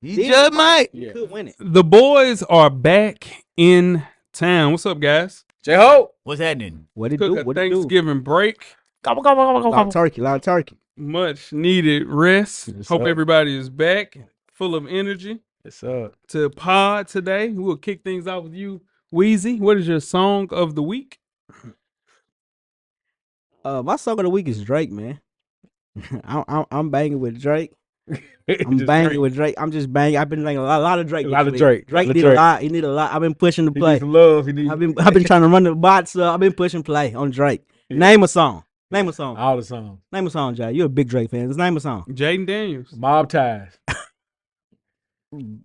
He just might. He could win it. The boys are back in town. What's up, guys? J-Ho. What's happening? What it Took do? a What it do? Thanksgiving break. Loud turkey. Much needed rest. Yes, Hope sir. everybody is back, full of energy. Yes, sir. To pod today. We'll kick things off with you, Weezy. What is your song of the week? My song of the week is Drake, man. I'm banging with Drake. I'm banging with Drake. I'm just banging. I've been banging a lot of Drake. A lot this of week. Drake. Drake A lot of need Drake. a lot. He need a lot. I've been pushing the He play. needs some love. I've been trying to run the bots. I've been pushing play on Drake. Yeah. Name a song. Name a song. All the songs. Name a song, Jay. You're a big Drake fan. Just name a song. Jaden Daniels. Mob Ties.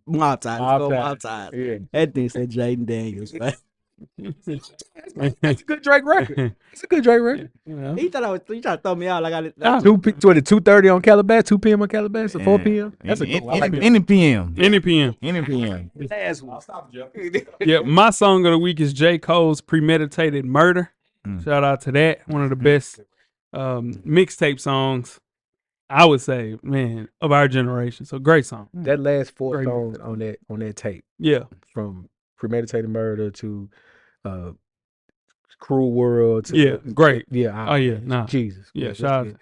Mob Ties. Let's go Mob Ties. Yeah. That thing said Jaden Daniels, man. That's a good Drake record. It's a good Drake record. You know. He trying to throw me out like I did. 2:30 on Calabasas, 2 p.m. on Calabasas, or 4 p.m. That's a good one. I like that. Any PM. Any PM. Any PM. Last one. Yeah, my song of the week is J. Cole's Premeditated Murder. Shout out to that. One of the best mixtape songs, I would say, man, of our generation. So great song. That last 4 Great. songs on that tape, Yeah. from Premeditated Murder to Cruel World to Yeah, great. Yeah. Oh, yeah. Nah. Jesus. Yeah, That's shout good.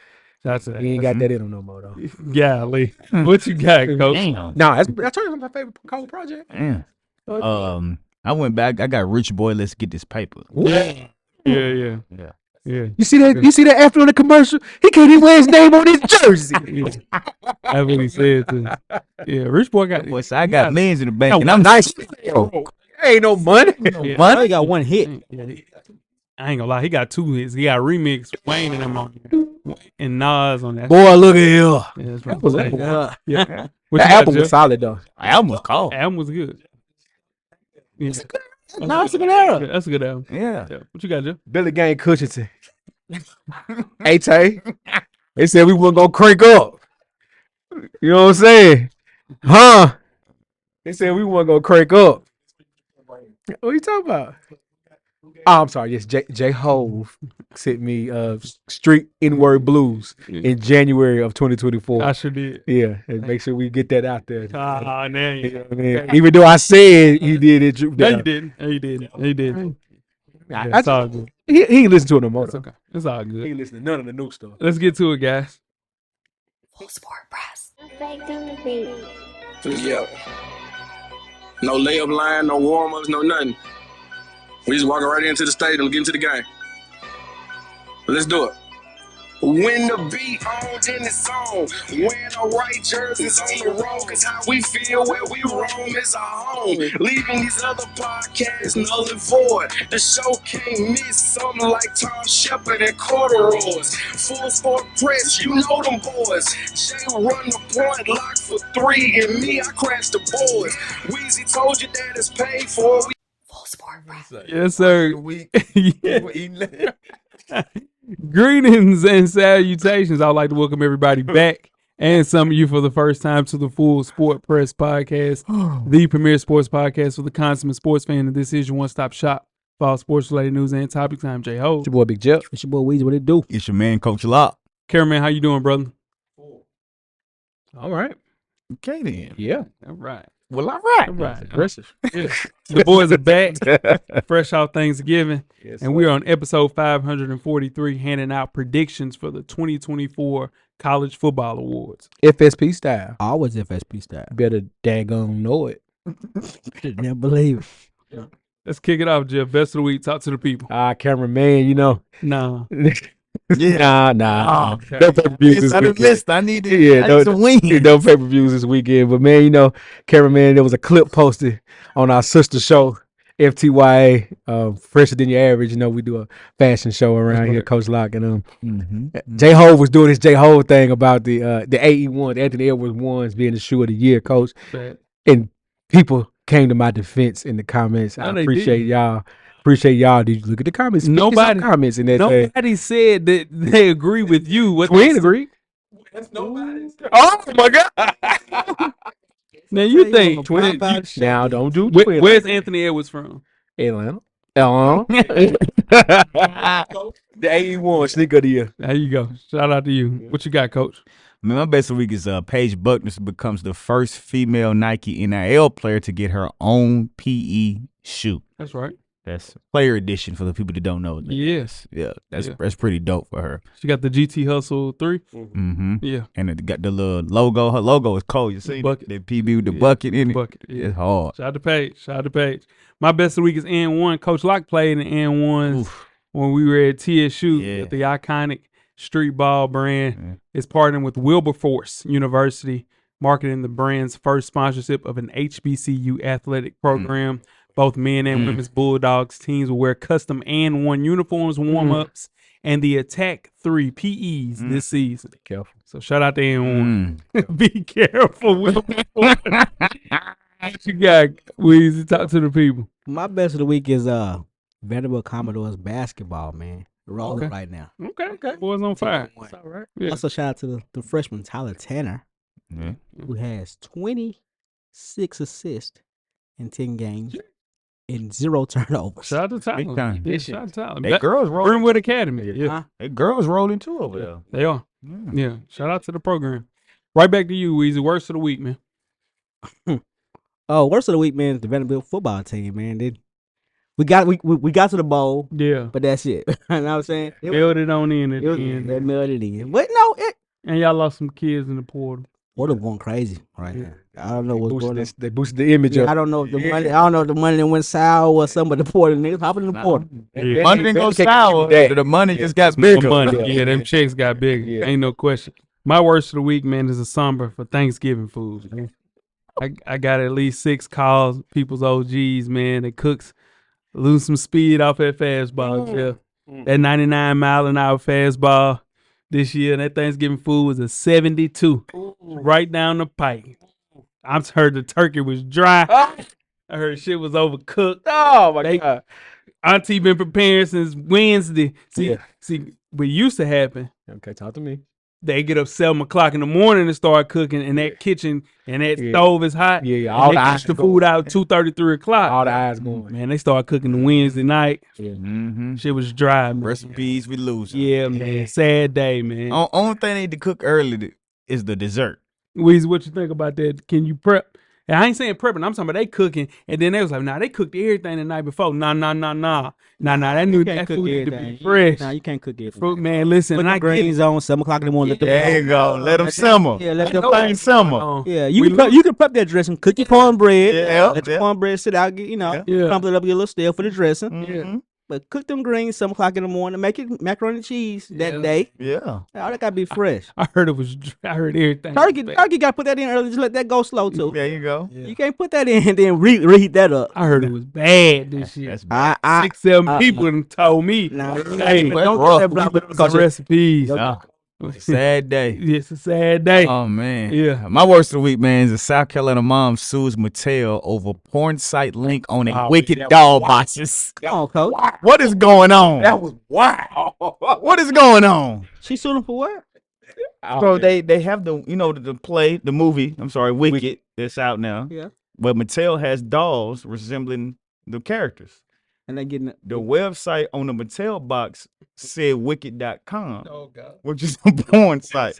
out to that. He ain't got that in him no more though. Golly. What you got, Coach? Damn. No, that's my favorite Cole project. Yeah. I went back. I got Rich Boy. Let's get this paper. Yeah. Yeah. Yeah. You see that? You see that after on the commercial? He can't even wear his name on his jersey. That's what he said too. Yeah, Rich Boy got Boy, so I got millions in the bank, and I'm nice. Ain't no money. yeah. I only got one hit. Yeah, I ain't gonna lie, he got 2 hits. He got remix Wayne and them on there. And Nas on that. Boy, look at here. Yeah, that's right. was that? Yeah. What That you got, album was Jeff? solid though. album was called. Album was good. Yeah. No, it's a good album. That's a good album. Yeah. Yeah. What you got, Jeff? Billy Gang Cushion. Hey Tay, they said we wasn't gonna crank up. You know what I'm saying? Huh? They said we wasn't gonna crank up. What you talking about? Oh, I'm sorry. Yes, J Hove sent me Street N-Word Blues in January of 2024. I sure did. Yeah, and make sure we get that out there. Ah, now You you. know what I mean? Even though I said he did it, No, you didn't. No, you didn't. No, you didn't. I- It's all good. he ain't listen to it no more. It's though. okay. It's all He good. ain't listen to none of the new stuff. Let's get to it, guys. Full sport press. Yeah. No layup line, no warm-ups, no nothing. We just walking right into the stadium, get into the game. Let's do it. When the beat on, then it's on. Wearing the right jerseys on the road, cause how we feel where we roam is our home. Leaving these other podcasts null and void. The show can't miss something like Tom Shepard and corduroys. Full sport press, you know them boys. Jay run the point, lock for 3, and me, I crash the boards. Weezy told you that it's paid for. Full sport press. Yes, sir. Yeah. Greetings and salutations. I'd like to welcome everybody back and some of you for the first time to the Full Sport Press Podcast, the premier sports podcast for the consummate sports fan. And this is your one-stop shop for all sports-related news and topics. I'm J. Ho. It's your boy Big Jeff. It's your boy Weezy. What it do? It's your man, Coach Lock. Cameraman, how you doing, brother? All right. Okay, then. Yeah. All right. Well, all right. All right. Aggressive. Yeah. The boys are back, fresh off Thanksgiving. Yes, And we're on episode 543, handing out predictions for the 2024 College Football Awards. FSP style. Always FSP style. Better daggone know it. Never believe it. Let's kick it off, Jeff. Best of the week. Talk to the people. Cameraman, you know. Nah. Yeah. Nah. Oh, okay. No pay-per-views It's this on the weekend. list. I need to, Yeah, I need some wings. No pay-per-views this weekend. But man, you know, cameraman, there was a clip posted on our sister show, FTYA, Fresher Than Your Average. You know, we do a fashion show around here, Coach Lock. And J Ho was doing his J Ho thing about the AE1, the Anthony Edwards ones being the shoe of the year, Coach. Bad. And people came to my defense in the comments. I No, they appreciate didn't. y'all. Appreciate y'all. Did you look at the comments? 50 some Nobody- comments in that. Nobody said that they agree with you. What Twin they- agreed. Oh my God! Now you Say think you wanna pop out shit. Now don't do where, Twin. where's Anthony Edwards from? Atlanta. The 81 sneaker of the year. There you go. Shout out to you. What you got, Coach? Man, my best of the week is Paige Buckner becomes the first female Nike NIL player to get her own PE shoe. That's right. That's player edition for the people that don't know. Yes. Yeah, that's pretty dope for her. She got the GT Hustle 3. Mm-hmm. Yeah. And it got the little logo. Her logo is cold. You see bucket. the PB with the bucket in it. Bucket. Yeah. It's hard. Shout out to Paige. Shout out to Paige. My best of the week is N1. Coach Locke played in N1 when we were at TSU at the iconic street ball brand. It's partnering with Wilberforce University, marketing the brand's first sponsorship of an HBCU athletic program. Both men and women's Bulldogs teams will wear custom N1 uniforms, warm-ups, and the Attack 3 PEs this season. Be careful. So shout out to N1. Be careful. What you got, Weezy? Talk to the people. My best of the week is Vanderbilt Commodores basketball, man. Rolling right now. Okay. Boys on fire. That's all right. Yeah. Also, shout out to the freshman Tyler Tanner, who has 26 assists in 10 games and 0 turnovers. Shout out to Tyler. Big time. Yeah, shout out to Tyler. They girls rolling. Greenwood Academy. Yeah. They girls rolling too over there. They are. Yeah. Shout out to the program. Right back to you, Weezy. Worst of the week, man. Worst of the week, man, is the Vanderbilt football team, man. We got to the bowl, but that's it. You know what I'm saying? Mailed it on in at the end. They mailed it in. But no, and y'all lost some kids in the portal. Portal going crazy right now. I don't know what's going on. They boosted the image up. I don't know if the money. I don't know if the money that went sour or some of the portal niggas hopping in the portal. Money didn't go sour. The money just got bigger. Money. Yeah, them checks got bigger. Ain't no question. My worst of the week, man, is a somber for Thanksgiving food, man. I got at least 6 calls. People's OGs, man. They cooks lose some speed off that fastball. That 99-mile-an-hour fastball this year. That Thanksgiving food was a 72, right down the pipe. I heard the turkey was dry. I heard shit was overcooked. Oh my God! Auntie been preparing since Wednesday. See, what used to happen. Okay, talk to me. They get up 7 o'clock in the morning and start cooking, and that kitchen and that stove is hot. All they push the food out 2:30, 3 o'clock. All the eyes going. Man, they start cooking the Wednesday night. Shit was dry, man. Recipes we lose. Yeah, man. Sad day, man. Only thing they need to cook early is the dessert. Weezy, what you think about that? Can you prep? And I ain't saying prepping. I'm talking about they cooking, and then they was like, nah, they cooked everything the night before. Nah. That food need to be fresh. Nah, you can't cook it. Fruit, man, listen. Put the greens on 7 o'clock in the morning. There you go. Let them simmer. Yeah, let them things simmer. Yeah, you can prep that dressing. Cook your cornbread. Yeah, let your cornbread sit out. Crumble it up, get a little stale for the dressing. Yeah. But cook them greens 7 o'clock in the morning. Make it macaroni and cheese that day. Yeah. All that gotta be fresh. I heard it was. I heard everything. Turkey gotta put that in early. Just let that go slow too. There you go. You can't put that in and then reheat that up. I heard it was bad this year. That's bad. 6, 7 people done told me. Hey, rough. Some recipes. Sad day. It's a sad day. Oh man. Yeah. My worst of the week, man, is a South Carolina mom sues Mattel over porn site link on a wicked doll boxes. Come on, Coach. What is going on? That was wild. What is going on? She sued him for what? So they have the movie. I'm sorry, Wicked. That's out now. Yeah. But Mattel has dolls resembling the characters. And they getting The website on the Mattel box said wicked.com, Oh God. which is a porn site.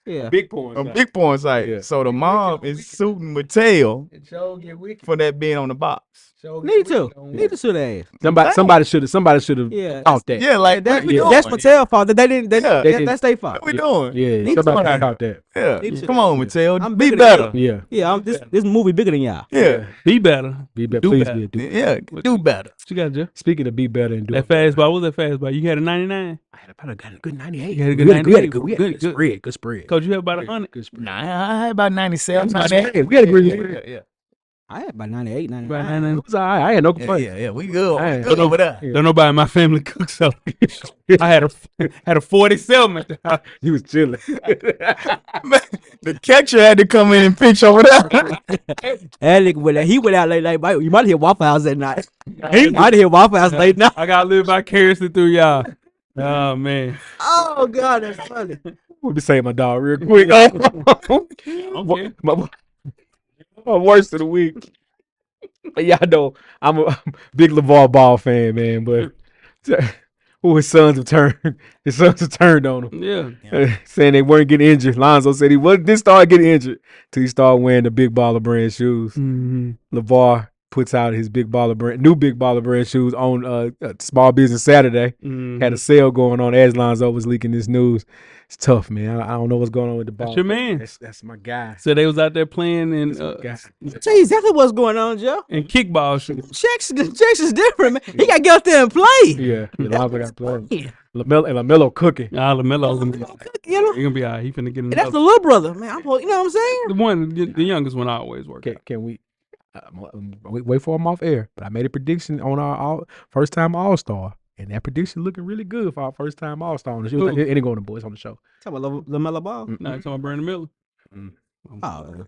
yeah. Big porn. A big porn site. Yeah. So the mom is suing Mattel It sure get wicked. for that being on the box. Need to sue their ass. Somebody should have Yeah. caught that. Yeah, like That's what we doing? that's Mattel's fault. They didn't. Yeah. That's their fault. What we doing? Yeah, to somebody sue caught that. Yeah. Come on, Mattel. I'm Be bigger than better. Yeah, Yeah, this movie bigger than y'all. Yeah. Be better. be better. Do Please better. be. Yeah. Do better. What you got, Jeff? Speaking of be better and do That fastball. What was that fastball? You had a 99? I probably got a good 98. You had a good We had 98. a good spread. Good spread. Coach, you had about 100. Good spread. Nah, I had about 97. We had a good spread. Yeah. I had about 98, 99. About It 99. was all right. I had no complaints. Yeah. We good. Hey. We good over there. Don't nobody in my family cook, so I had a 47 at the house. He was chilling. The catcher had to come in and pitch over there. That nigga he went out late night. You might hear Waffle House at night. He might hear Waffle House late night. I gotta live vicariously through y'all. Oh man. Oh God, that's funny. Let me say my dog real quick. Okay. My worst of the week. Y'all know I'm a big LeVar Ball fan, man. But who his sons have turned. His sons have turned on him. Yeah. Saying they weren't getting injured. Lonzo said he didn't start getting injured till he started wearing the Big Baller Brand shoes. Mm-hmm. LeVar puts out his new Big Baller Brand shoes on Small Business Saturday. Mm-hmm. Had a sale going on as Lonzo was leaking this news. It's tough, man. I don't know what's going on with the ball. That's your man. That's my guy. So they was out there playing in Tell you exactly what's going on, Joe. in kickball shoes. Checks is different, man. He got to get out there and play. Yeah, Lonzo got playing. Yeah. LaMelo cooking. LaMelo gonna be You know? he gonna be all right. He finna get And another. that's the little brother, man. You know what I'm saying? The one, the youngest one always work. Can we wait for him off air? But I made a prediction on our first time All-Star. And that prediction looking really good for our first time All-Star on the show. It ain't going to boys on the show. Talk about LaMelo Ball. No, talking about Brandon Miller. Oh,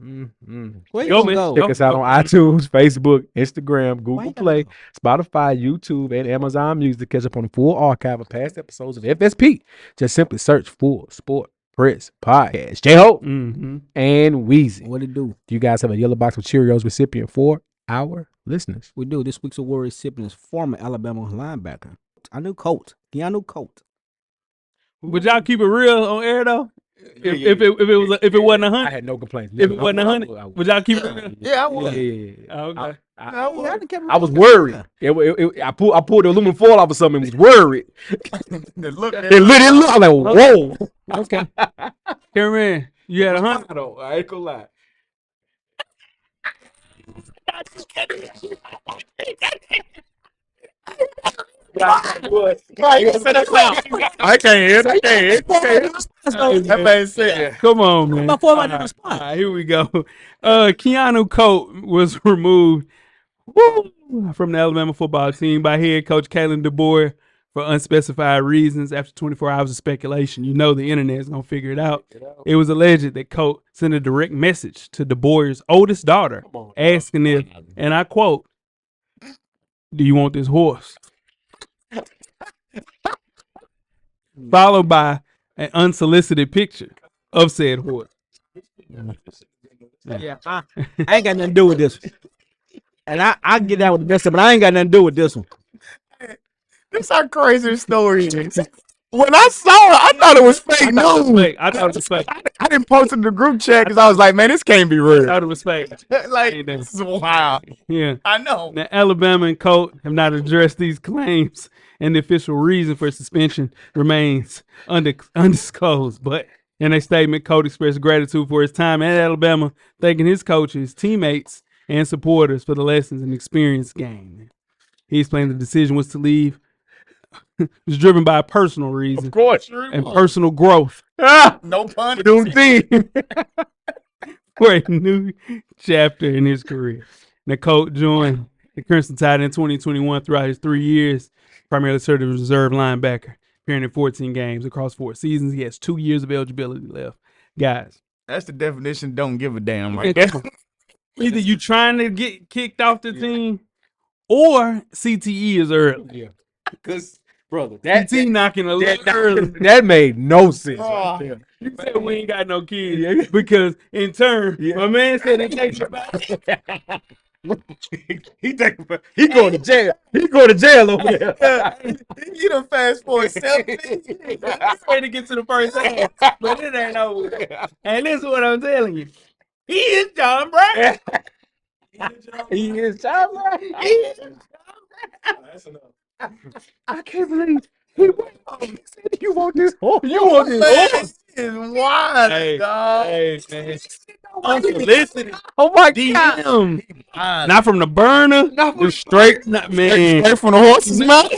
Mm-hmm. where you Go, gonna man. go? Check us out on iTunes, Facebook, Instagram, Google Why you gotta Play, go? Spotify, YouTube, and Amazon Music to catch up on the full archive of past episodes of FSP. Just simply search Full Sport Press Podcast. J-Ho Mm-hmm. and Weezy. What it do? Do you guys have a yellow box with Cheerios recipient for our listeners? We do. This week's award recipient is former Alabama linebacker. I knew Koht. Keanu Koht. Would y'all keep it real on air though? If it wasn't I 100, had no complaints. if it wasn't 100, would y'all keep it real? Yeah, I would. Yeah. Oh, okay. I was worried. I pulled the aluminum foil off of something and was worried. Look, It lit. I was like, whoa. Okay. Cameron, you had 100. I ain't gonna lie. I can't hear. That man said. Come on, man. About 4 minutes All right, spot. all right, here we go. Keanu Koht was removed from the Alabama football team by head coach Kalen DeBoer for unspecified reasons. After 24 hours of speculation, you know the internet is going to figure it out. It was alleged that Koht sent a direct message to DeBoer's oldest daughter asking if, and I quote, "Do you want this horse?" Followed by an unsolicited picture of said horse. Yeah, I ain't got nothing to do with this one. And I get down with the best of it, but I ain't got nothing to do with this one. This our crazy story is. When I saw it, I thought it was fake news. I thought it was fake. I didn't post it in the group chat because I was like, man, this can't be I real. thought it was fake. Like, this is wild. Yeah. I know. Now, Alabama and Koht have not addressed these claims, and the official reason for suspension remains undisclosed. But in a statement, Koht expressed gratitude for his time at Alabama, thanking his coaches, teammates, and supporters for the lessons and experience gained. He explained the decision was to leave. It was driven by a personal reason Of course. and personal growth No pun. for a new chapter in his career. Now, Koht joined the Crimson Tide in 2021. Throughout his 3 years, primarily served as a reserve linebacker, appearing in 14 games across 4 seasons. He has 2 years of eligibility left. Guys, That's the definition. Don't give a damn, man, right there. come on. Either you trying to get kicked off the team or CTE is early. Yeah. Because, brother, CTE knocking a little early. that made no sense. Oh. Right there. You said we ain't got no kids because in turn, my man said it takes about He going to jail. He going to jail over there. You done fast forward 7 way to get to the first half, but it ain't over. And this is what I'm telling you. He is John Brown. He is John Brown. I can't believe he went home and said, "You want this horse? You want this horse?" is wild, Hey, dog. hey, man. Unsolicited. Oh my God! DM. Wild. Not from the burner. Just straight. Not, man. Straight from the horse's mouth.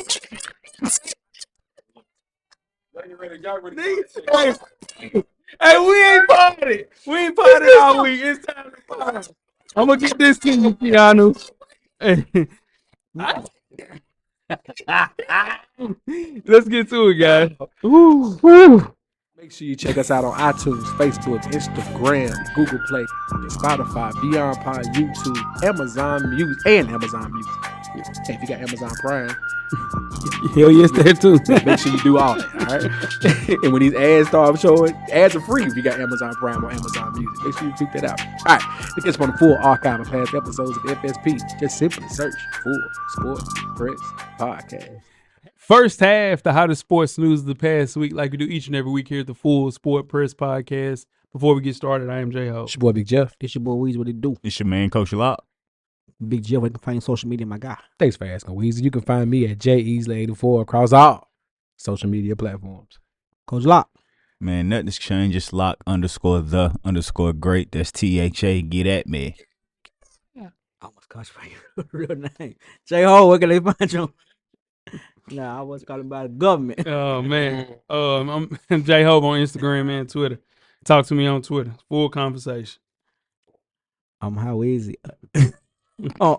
Hey, we ain't partied. We ain't partied all week. It's time to party. I'm going to get this to you, Keanu. Let's get to it, guys. Make sure you check us out on iTunes, Facebook, Instagram, Google Play, Spotify, Beyond Pod, YouTube, Amazon Music, and Amazon Music. Hey, if you got Amazon Prime, Hell yes, there too. make sure you do all that, all right? And when these ads start showing, ads are free if you got Amazon Prime or Amazon Music. Make sure you check that out. All right, to get on the full archive of past episodes of FSP, just simply search Full Sport Press Podcast. First half, the hottest sports news of the past week, like we do each and every week here at the Full Sport Press Podcast. Before we get started, I am J-Ho. It's your boy Big Jeff. This your boy Weezy. What it do? It's your man, Coach Lock. Big Jeff. Where you can find social media, my guy. Thanks for asking, Weezy. You can find me at JEasley84 across all social media platforms. Coach Lock. Man, nothing's changed. Just Lock_the_great. That's THA. Get at me. I almost called you by your real name. J-Ho, where can they find you? Nah, I was calling by the government. Oh, man. I'm J-Ho on Instagram and Twitter. Talk to me on Twitter. Full conversation. I'm how easy. On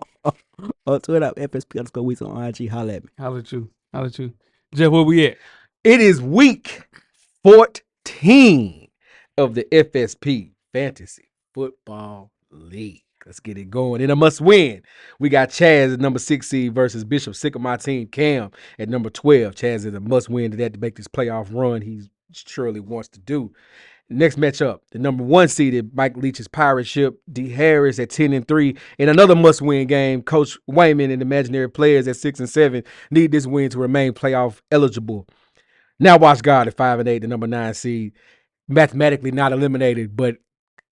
Twitter, FSP_Weezy on IG. Holla at me. Holla at you. Jeff, where we at? It is week 14 of the FSP Fantasy Football League. Let's get it going. In a must-win, we got Chaz at number 6 seed versus Bishop. Sick of my team, Cam at number 12. Chaz is a must-win to make this playoff run he surely wants to do. Next matchup, the number 1 seeded Mike Leach's Pirate Ship, D. Harris at 10-3. In another must-win game, Coach Wayman and Imaginary Players at 6-7 need this win to remain playoff eligible. Now watch God at 5-8, the number 9 seed, mathematically not eliminated, but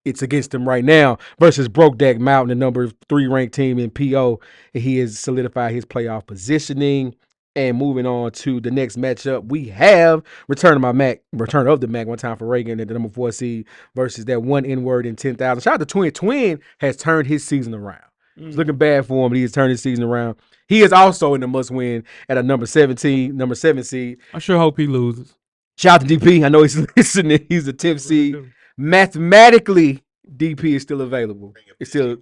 it's against him right now, versus Brokeback Mountain, the number 3 ranked team in PO. He has solidified his playoff positioning. And moving on to the next matchup, we have Return of the Mac, one time for Reagan at the number 4 seed versus that one N-word in 10,000. Shout out to Twin. Twin has turned his season around. It's looking bad for him, but he has turned his season around. He is also in the must-win at a number 7 seed. I sure hope he loses. Shout out to DP. I know he's listening. He's a 10th seed. Mathematically, DP is still available. It's still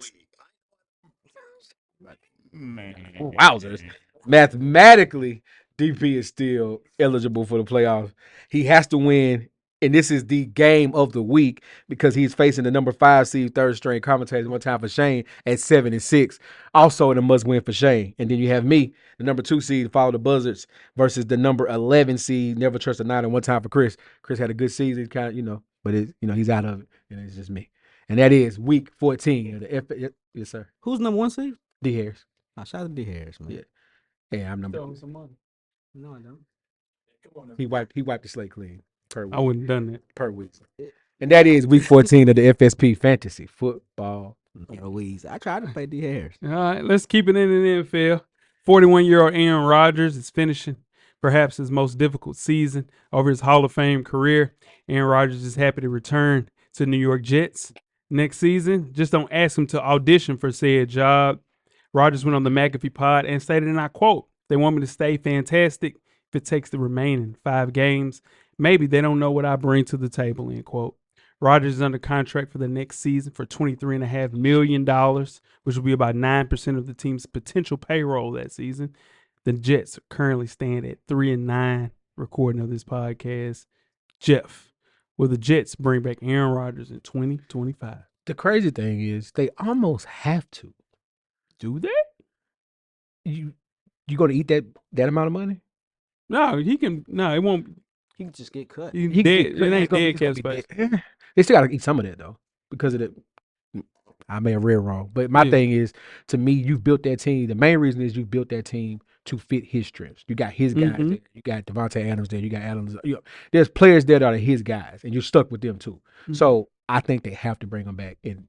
wowzers. Mathematically, DP is still eligible for the playoffs. He has to win, and this is the game of the week because he's facing the number 5 seed, third string commentator one time for Shane at 7-6. Also in a must-win for Shane. And then you have me, the number 2 seed, Follow the Buzzards, versus the number 11 seed, Never Trust a Niner, one time for Chris. Chris had a good season, kind of, but he's out of it. It's just me. And that is week 14 of the yes, sir. Who's number 1 seed? D. Harris. Shout out to D. Harris, man. Yeah. Yeah, I'm number. Some money. No, I don't. He wiped the slate clean per week. I wouldn't have done that. Per week. And that is week 14 of the FSP Fantasy Football. Weezy. I tried to play D. Harris. All right, let's keep it in the NFL. 41-year-old Aaron Rodgers is finishing perhaps his most difficult season over his Hall of Fame career. Aaron Rodgers is happy to return to New York Jets next season. Just don't ask him to audition for said job. Rodgers went on the McAfee pod and stated, and I quote, "They want me to stay fantastic if it takes the remaining 5 games. Maybe they don't know what I bring to the table," end quote. Rodgers is under contract for the next season for $23.5 million, which will be about 9% of the team's potential payroll that season. The Jets currently stand at 3-9 recording of this podcast. Jeff, will the Jets bring back Aaron Rodgers in 2025? The crazy thing is they almost have to. Do that? You going to eat that amount of money? No, he can. No, it won't. He can just get cut. He He dead. can- It ain't he's dead gonna cap be space. dead. They still got to eat some of that though because of the. I may have read wrong, but my thing is, to me, you've built that team. The main reason is you've built that team to fit his strengths. You got his guys there. You got Devontae Adams there. You got Adams. There's players there that are his guys, and you're stuck with them too. So I think they have to bring him back and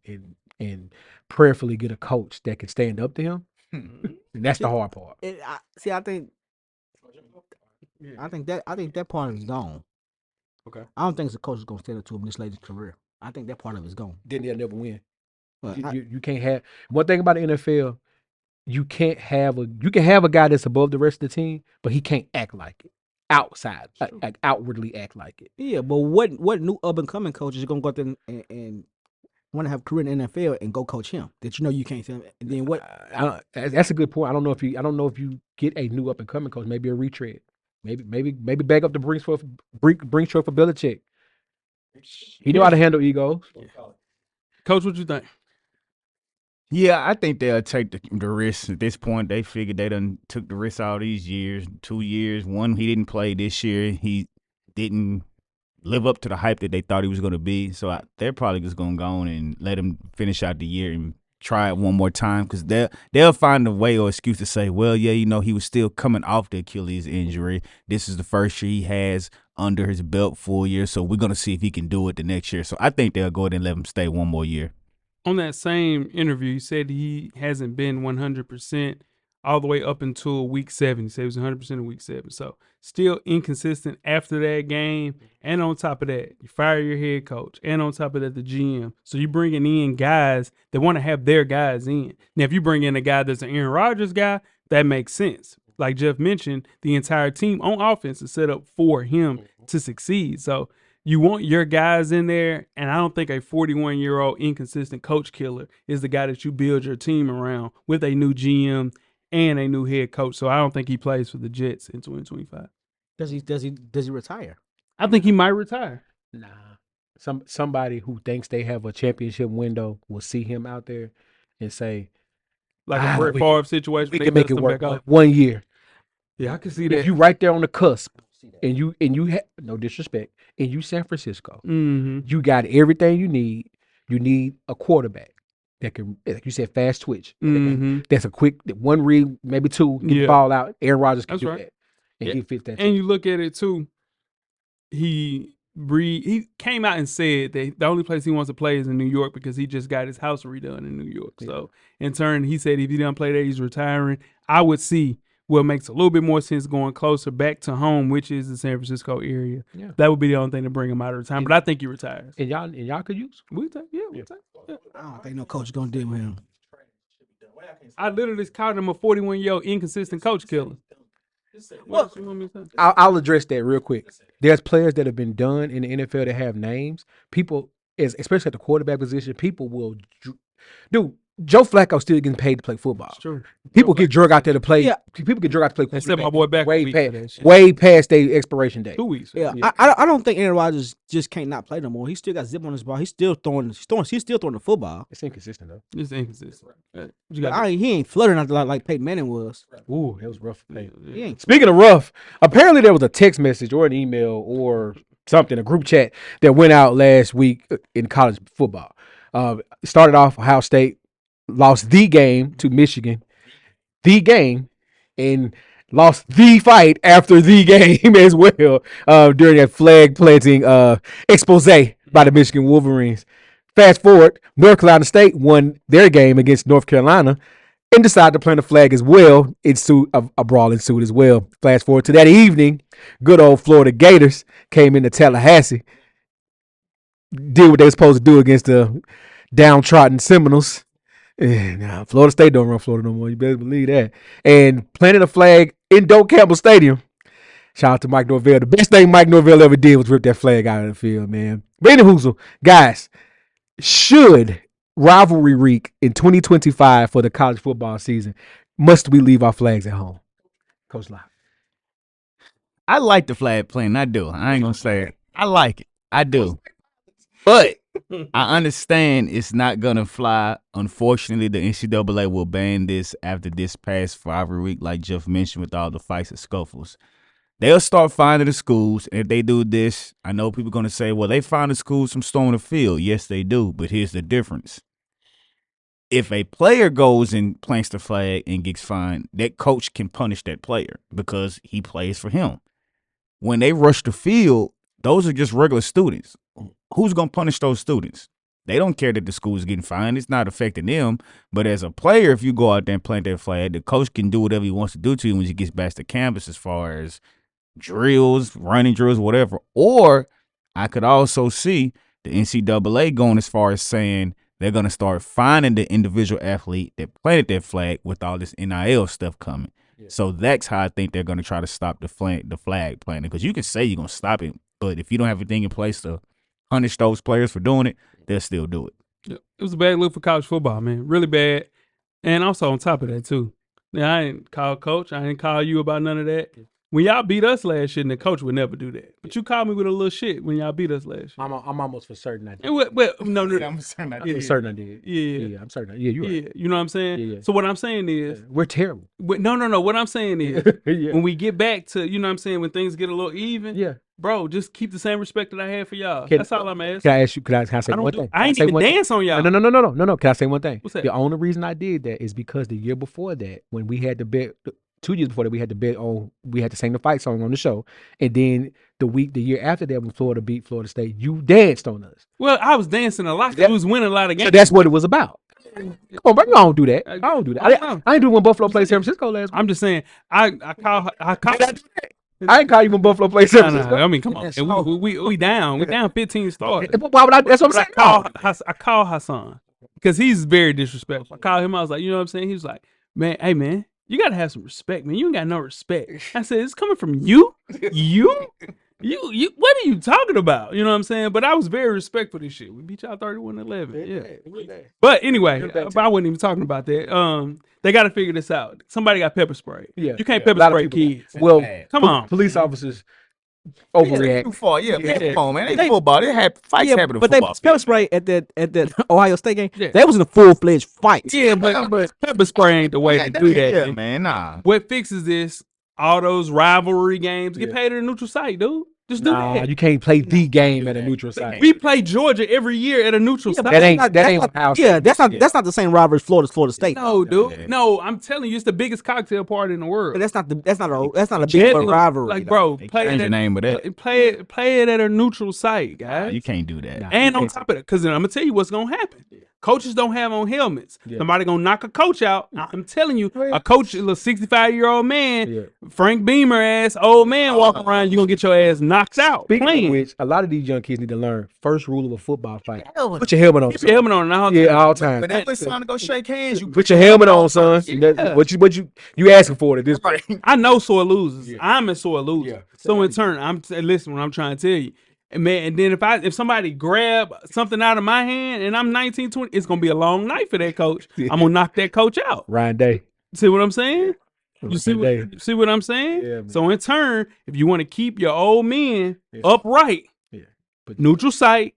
prayerfully get a coach that can stand up to him. And that's the hard part. I think that part is gone. Okay. I don't think the coach is gonna stand up to him this late in his career. I think that part of it's gone. Then they'll never win. But You can't have one thing about the NFL. You can have a guy that's above the rest of the team, but he can't act like it outside, like outwardly act like it. yeah, but what new up and coming coach is gonna go out there and want to have a career in the NFL and go coach him? That you can't tell him. And then what? That's a good point. I don't know if you get a new up and coming coach, maybe a retread, maybe back up the Brinks for Belichick. He know how to handle egos. Coach, what you think? Yeah, I think they'll take the risk at this point. They figured they done took the risk all these years, 2 years. One, he didn't play this year. He didn't live up to the hype that they thought he was going to be. So they're probably just going to go on and let him finish out the year and try it one more time because they'll find a way or excuse to say, well, yeah, he was still coming off the Achilles injury. This is the first year he has under his belt full year, so we're going to see if he can do it the next year. So I think they'll go ahead and let him stay one more year. On that same interview, he said he hasn't been 100% all the way up until week 7. He said he was 100% in week 7. So still inconsistent after that game. And on top of that, you fire your head coach. And on top of that, the GM. So you're bringing in guys that want to have their guys in. Now, if you bring in a guy that's an Aaron Rodgers guy, that makes sense. Like Jeff mentioned, the entire team on offense is set up for him to succeed. So you want your guys in there, and I don't think a 41-year-old inconsistent coach killer is the guy that you build your team around with a new GM and a new head coach. So I don't think he plays for the Jets in 2025. Does he retire? I think he might retire. Nah. Somebody who thinks they have a championship window will see him out there and say, Like a Brett Favre situation. we they can make dust it him work back up. 1 year. Yeah, I can see If that. you right there on the cusp, and you no disrespect, and you San Francisco, you got everything you need. You need a quarterback that can, like you said, fast twitch. That's a quick one read, maybe two, get the ball out. Aaron Rodgers can do that, and he fits that. And you look at it too. He came out and said that the only place he wants to play is in New York because he just got his house redone in New York. Yeah. So in turn, he said if he doesn't play there, he's retiring. I would see what makes a little bit more sense going closer back to home, which is the San Francisco area. Yeah. That would be the only thing to bring him out of retirement. But I think he retires. And y'all could use. We'll take. Yeah. I don't think no coach is gonna deal with him. I literally called him a 41-year-old inconsistent coach killer. Well, I'll address that real quick. There's players that have been done in the NFL that have names. People, especially at the quarterback position, people will do. Joe Flacco still getting paid to play football. It's true. People get drug out there to play. Yeah. People get drug out to play. They sent my boy back way past their expiration date. 2 weeks. Yeah. I don't think Aaron Rodgers just can't not play no more. He still got zip on his ball. He's still throwing the football. It's inconsistent though. It's inconsistent. He ain't fluttering out like Peyton Manning was. Ooh, that was rough. Speaking of rough, apparently there was a text message or an email or something, a group chat that went out last week in college football. Started off Ohio State. Lost the game to Michigan, and lost the fight after the game as well during that flag planting expose by the Michigan Wolverines. Fast forward, North Carolina State won their game against North Carolina and decided to plant a flag as well. A brawl ensued as well. Fast forward to that evening, good old Florida Gators came into Tallahassee, did what they were supposed to do against the downtrodden Seminoles. Nah, Florida State don't run Florida no more. You better believe that. And planted a flag in Doak Campbell Stadium. Shout out to Mike Norvell. The best thing Mike Norvell ever did was rip that flag out of the field, man. But anywho, guys, should rivalry wreak in 2025 for the college football season, must we leave our flags at home? Coach Locke. I like the flag planting. I do. I ain't going to say it. I like it. I do. But I understand it's not going to fly. Unfortunately, the NCAA will ban this after this past rivalry week, like Jeff mentioned, with all the fights and scuffles. They'll start finding the schools, and if they do this, I know people are going to say, well, they find the schools from storming the field. Yes, they do, but here's the difference. If a player goes and plants the flag and gets fined, that coach can punish that player because he plays for him. When they rush the field, those are just regular students. Who's going to punish those students? They don't care that the school is getting fined. It's not affecting them. But as a player, if you go out there and plant that flag, the coach can do whatever he wants to do to you when he gets back to campus as far as drills, running drills, whatever. Or I could also see the NCAA going as far as saying they're going to start fining the individual athlete that planted that flag with all this NIL stuff coming. Yeah. So that's how I think they're going to try to stop the flag planting. Because you can say you're going to stop it, but if you don't have anything in place to punish those players for doing it, they'll still do it. Yeah, it was a bad look for college football, man. Really bad. And also on top of that, too. Now, I ain't call Coach. I ain't call you about none of that. When y'all beat us last year, the coach would never do that. But you called me with a little shit when y'all beat us last year. I'm almost for certain I did. No. Yeah, I'm certain I did. Yeah, I'm certain. Yeah, you're right. Yeah, you know what I'm saying? Yeah. So what I'm saying is, we're terrible. No. What I'm saying is, when we get back to, you know what I'm saying, when things get a little even, bro, just keep the same respect that I had for y'all. Can- That's all I'm asking. Can I ask you? Can I say I don't one do- thing? I Can ain't say even one thing? dance on y'all. No. Can I say one thing? What's that? The only reason I did that is because the year before that, when we had the bet, 2 years before that, we had the bet on, we had to sing the fight song on the show, and then the year after that, when Florida beat Florida State, you danced on us. Well, I was dancing a lot because we was winning a lot of games. So that's what it was about. Come on, bro, you don't do that. I don't do that. I don't know. I ain't do when Buffalo played San Francisco last week. I'm just saying, I call. I ain't call you when Buffalo played San Francisco. I mean, come on, man. We down. We down 15 starters. Why would I? That's what I'm saying. I call Hassan because he's very disrespectful. I called him. I was like, you know what I'm saying? He was like, man, hey man, you gotta have some respect, man. You ain't got no respect. I said, it's coming from you. You. What are you talking about? You know what I'm saying? But I was very respectful of this shit. We beat y'all 31-11. Yeah. But anyway, I wasn't even talking about that. They got to figure this out. Somebody got pepper spray. Yeah. You can't A pepper lot of spray people- kids. Well, Come on. police officers Too overreact. far, yeah. Yeah. Come on, man. They football. Fights happen in but they football. pepper spray at that Ohio State game. Yeah. They was in a full-fledged fight. Yeah, but pepper spray ain't the way to do that. Yeah, man. man. Nah. What fixes this? All those rivalry games get Yeah. paid at a neutral site, dude. Just do Nah, that. you can't play the game at a neutral site. We play Georgia every year at a neutral site. That ain't Ohio State. Yeah, that's not the same rivalry as Florida State. No, dude. Yeah. No, I'm telling you, it's the biggest cocktail party in the world. But that's not a big Jet- rivalry. Like, though. bro, They play changed it the name of that. play it at a neutral site, guys. You can't do that. Nah. And on top of that, because I'm gonna tell you what's gonna happen. Coaches don't have on helmets. Yeah. Somebody gonna knock a coach out. I'm telling you, a coach, a little 65-year-old man, Yeah. Frank Beamer ass old man walking around, you gonna get your ass knocked out. Speaking playing. of which, a lot of these young kids need to learn first rule of a football fight. Put your helmet on. Keep your helmet on now. Yeah, all time. But that was time to go shake hands. You Put your helmet on, son. Yeah. What you asking for at this point? I know sore losers. Yeah. I'm a sore loser. Yeah. So in turn, listen what I'm trying to tell you. And man, and then if somebody grab something out of my hand and I'm 19, 20, it's gonna be a long night for that coach. I'm gonna knock that coach out. Ryan Day. See what I'm saying? You see what I'm saying? Yeah, man. So in turn, if you want to keep your old men Yeah. upright, Yeah. But neutral site,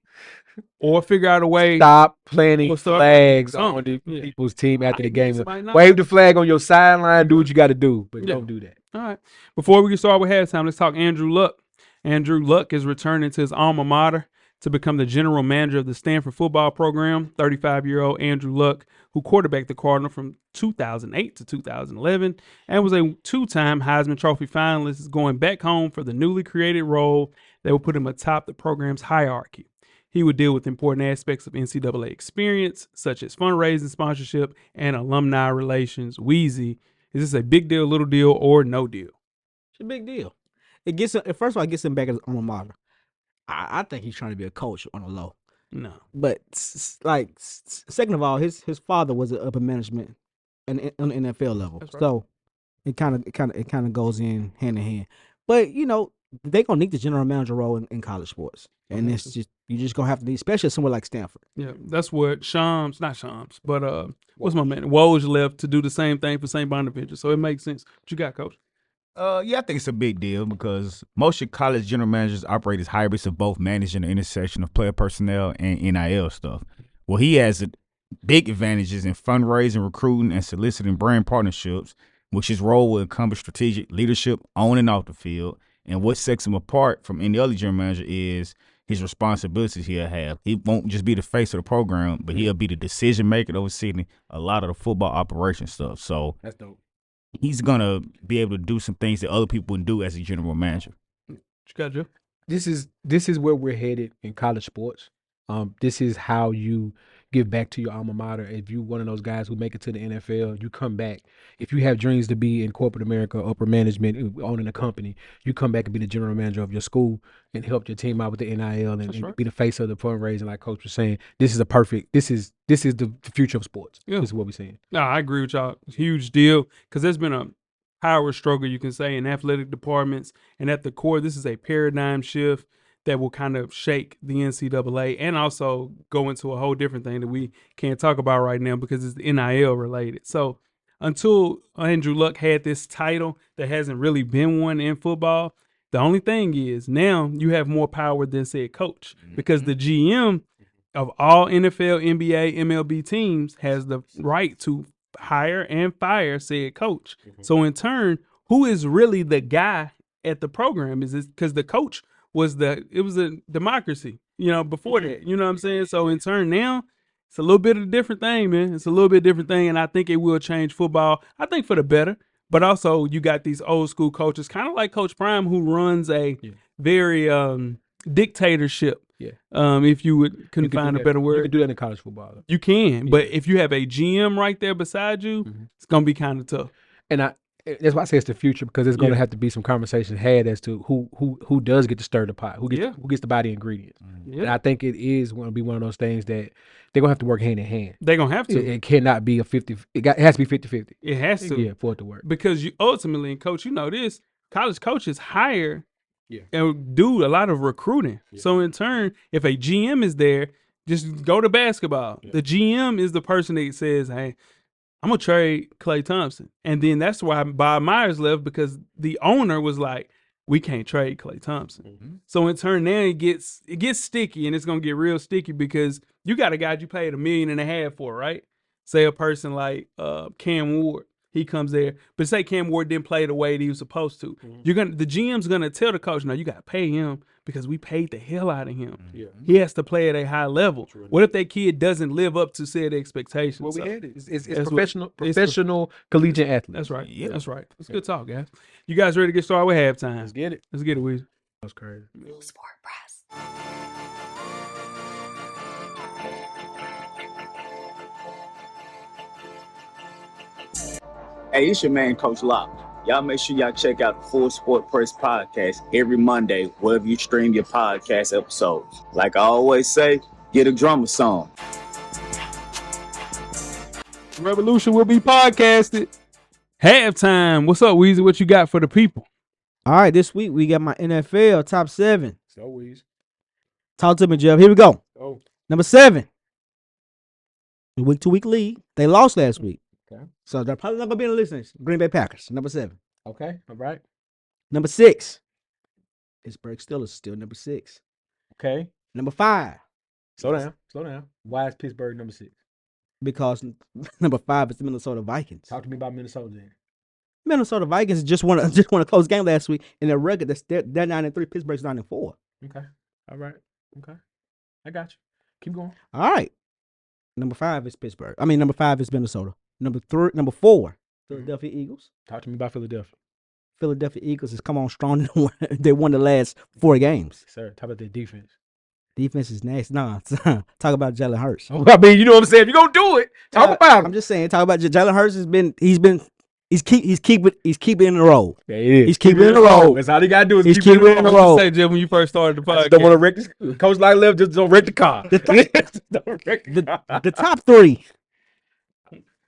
or figure out a way. stop planting Or start- flags Oh, on the yeah. people's team after the game. Somebody knock- Wave the flag on your sideline. Do what you got to do, but Yeah. don't do that. All right. Before we get started with halftime, let's talk Andrew Luck. Andrew Luck is returning to his alma mater to become the general manager of the Stanford football program. 35-year-old Andrew Luck, who quarterbacked the Cardinal from 2008 to 2011 and was a two-time Heisman Trophy finalist, is going back home for the newly created role that will put him atop the program's hierarchy. He would deal with important aspects of NCAA experience, such as fundraising, sponsorship, and alumni relations. Weezy, is this a big deal, little deal, or no deal? It's a big deal. It gets first of all, it gets him back as alma mater. I think he's trying to be a coach on the low. No. But second of all, his father was upper management on the NFL level, That's right. so it kind of goes in hand in hand. But they're gonna need the general manager role in college sports, and it's just you just gonna have to need, especially somewhere like Stanford. Yeah, that's what not Shams, but what's my man? Woj left to do the same thing for St. Bonaventure, so it makes sense. What you got, Coach? Yeah, I think it's a big deal because most of college general managers operate as hybrids of both managing the intersection of player personnel and NIL stuff. Well, he has big advantages in fundraising, recruiting, and soliciting brand partnerships, which his role will encompass strategic leadership on and off the field. And what sets him apart from any other general manager is his responsibilities he'll have. He won't just be the face of the program, but he'll be the decision maker overseeing a lot of the football operation stuff. So That's dope. he's gonna be able to do some things that other people wouldn't do as a general manager. What you got, Joe? This is where we're headed in college sports. This is how you give back to your alma mater. If you're one of those guys who make it to the NFL, you come back. If you have dreams to be in corporate America, upper management, owning a company, you come back and be the general manager of your school and help your team out with the NIL and right. be the face of the fundraising. Like Coach was saying, this is the future of sports. Yeah. This is what we're saying. No, I agree with y'all. Huge deal because there's been a power struggle, you can say, in athletic departments, and at the core, this is a paradigm shift that will kind of shake the NCAA and also go into a whole different thing that we can't talk about right now because it's NIL related. So until Andrew Luck had this title, there hasn't really been one in football. The only thing is now you have more power than said coach because the GM of all NFL, NBA, MLB teams has the right to hire and fire said coach. So in turn, who is really the guy at the program? Is it because the coach was a democracy, before that. You know what I'm saying? So in turn now, it's a little bit of a different thing, man. It's a little bit different thing, and I think it will change football, I think for the better. But also you got these old school coaches, kind of like Coach Prime, who runs a very dictatorship. Yeah. If you couldn't find a better word. You can do that in college football. You can, but if you have a GM right there beside you, it's gonna be kind of tough. And that's why I say it's the future, because there's going to have to be some conversation had as to who does get to stir the pot, who gets to buy the ingredients. And I think it is going to be one of those things that they're going to have to work hand in hand. They're going to have to. It cannot be a 50. It has to be 50-50. It has to. Yeah, for it to work. Because you ultimately, and coach, this, college coaches hire and do a lot of recruiting. So in turn, if a GM is there, just go to basketball. The GM is the person that says, hey, I'm going to trade Klay Thompson. And then that's why Bob Myers left, because the owner was like, we can't trade Klay Thompson. So in turn, now it gets sticky, and it's going to get real sticky because you got a guy you paid $1.5 million for, right? Say a person like Cam Ward. He comes there, but say Cam Ward didn't play the way that he was supposed to. The GM's gonna tell the coach, no, you gotta pay him because we paid the hell out of him. He has to play at a high level. What if that kid doesn't live up to said expectations? Well, we had it. It's professional collegiate athlete. That's right. Yeah, that's right. It's good talk, guys. You guys ready to get started with halftime? Let's get it. Let's get it, Weezy. That's crazy. Full Sport Press. Hey, it's your man, Coach Locke. Y'all make sure y'all check out the Full Sport Press podcast every Monday, wherever you stream your podcast episodes. Like I always say, get a drummer song. Revolution will be podcasted. Halftime. What's up, Weezy? What you got for the people? All right, this week we got my NFL top 7. So Weezy. Talk to me, Jeff. Here we go. Oh. Number 7. Week-to-week lead. They lost last week. Okay. So they're probably not going to be in the list. Green Bay Packers, number 7. Okay. All right. Number 6. Pittsburgh Steelers, still number 6. Okay. Number 5. Slow down. Why is Pittsburgh number 6? Because number 5 is the Minnesota Vikings. Talk to me about Minnesota then. Minnesota Vikings just won a close game last week, and their record they're 9-3. Pittsburgh's 9-4. Okay. All right. Okay. I got you. Keep going. All right. Number 5 is Pittsburgh. Number 5 is Minnesota. Number 4, Philadelphia Eagles. Talk to me about Philadelphia. Philadelphia Eagles has come on strong. They won the last 4 games. Sir, talk about their defense. Defense is nasty. Nah, talk about Jalen Hurts. You know what I'm saying? If you're gonna do it, talk about him. I'm just saying, talk about Jalen Hurts. He's keeping in the role. Yeah, he is. He's keeping in the role. That's all he gotta do is He's keep it in the What role. you say, Jeff, when you first started the podcast? Don't want to wreck this. Coach like left, just don't wreck the car. Don't wreck the car. The top 3.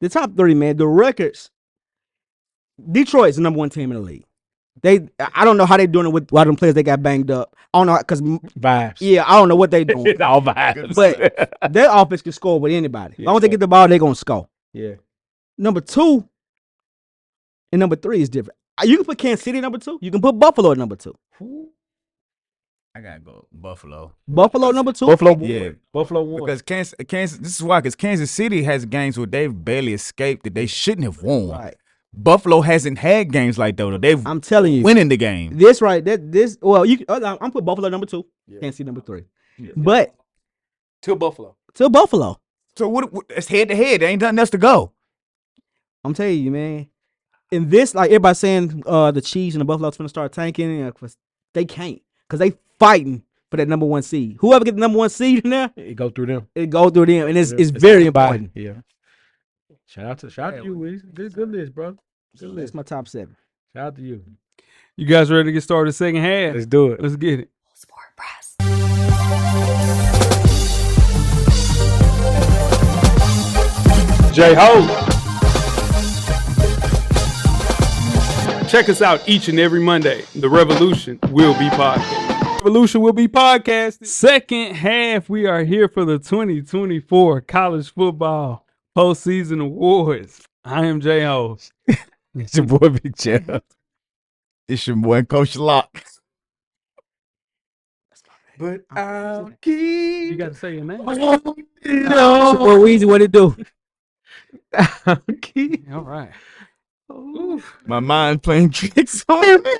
The top 3, man. The records. Detroit's the number 1 team in the league. I don't know how they're doing it with a lot of them players they got banged up. I don't know because Vibes. Yeah, I don't know what they doing. It's all vibes. But their offense can score with anybody. As long as they get the ball, they're gonna score. Yeah. Number 2 and number 3 is different. You can put Kansas City number 2. You can put Buffalo at number 2. I gotta go Buffalo. Buffalo number 2. Buffalo. Yeah. Buffalo won. Because Kansas. This is why. Because Kansas City has games where they've barely escaped that they shouldn't have won. Right. Buffalo hasn't had games like that. They've I'm telling you, winning the game. this right. I'm put Buffalo number 2. Kansas City number 3. Yeah. But to Buffalo. to Buffalo, So what? It's head to head. There ain't nothing else to go. I'm telling you, man. In this, like everybody saying, the Chiefs and the Buffalo's gonna start tanking. They can't because they fighting for that number 1 seed. Whoever get the number 1 seed in there, It go through them. it go through them, and it's very important. Yeah. Shout out to you, Wiz. Good list, bro. Good That's list. my top 7. Shout out to you. You guys ready to get started second half? Let's do it. Let's get it. Full Sport Press. J-Ho. Check us out each and every Monday. The Revolution will be podcast. Revolution will be podcast. Second half, we are here for the 2024 college football postseason awards. I am J-Ho. It's your boy Big Jeff. It's your boy Coach Locke. But I'll keep. You got to say your name. Boy, Weezy, what it do? I'll keep. All right. My mind playing tricks on me.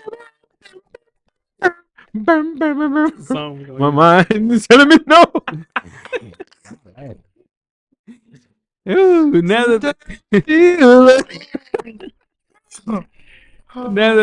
Song we gonna My use. mind is telling me no. Ooh, now that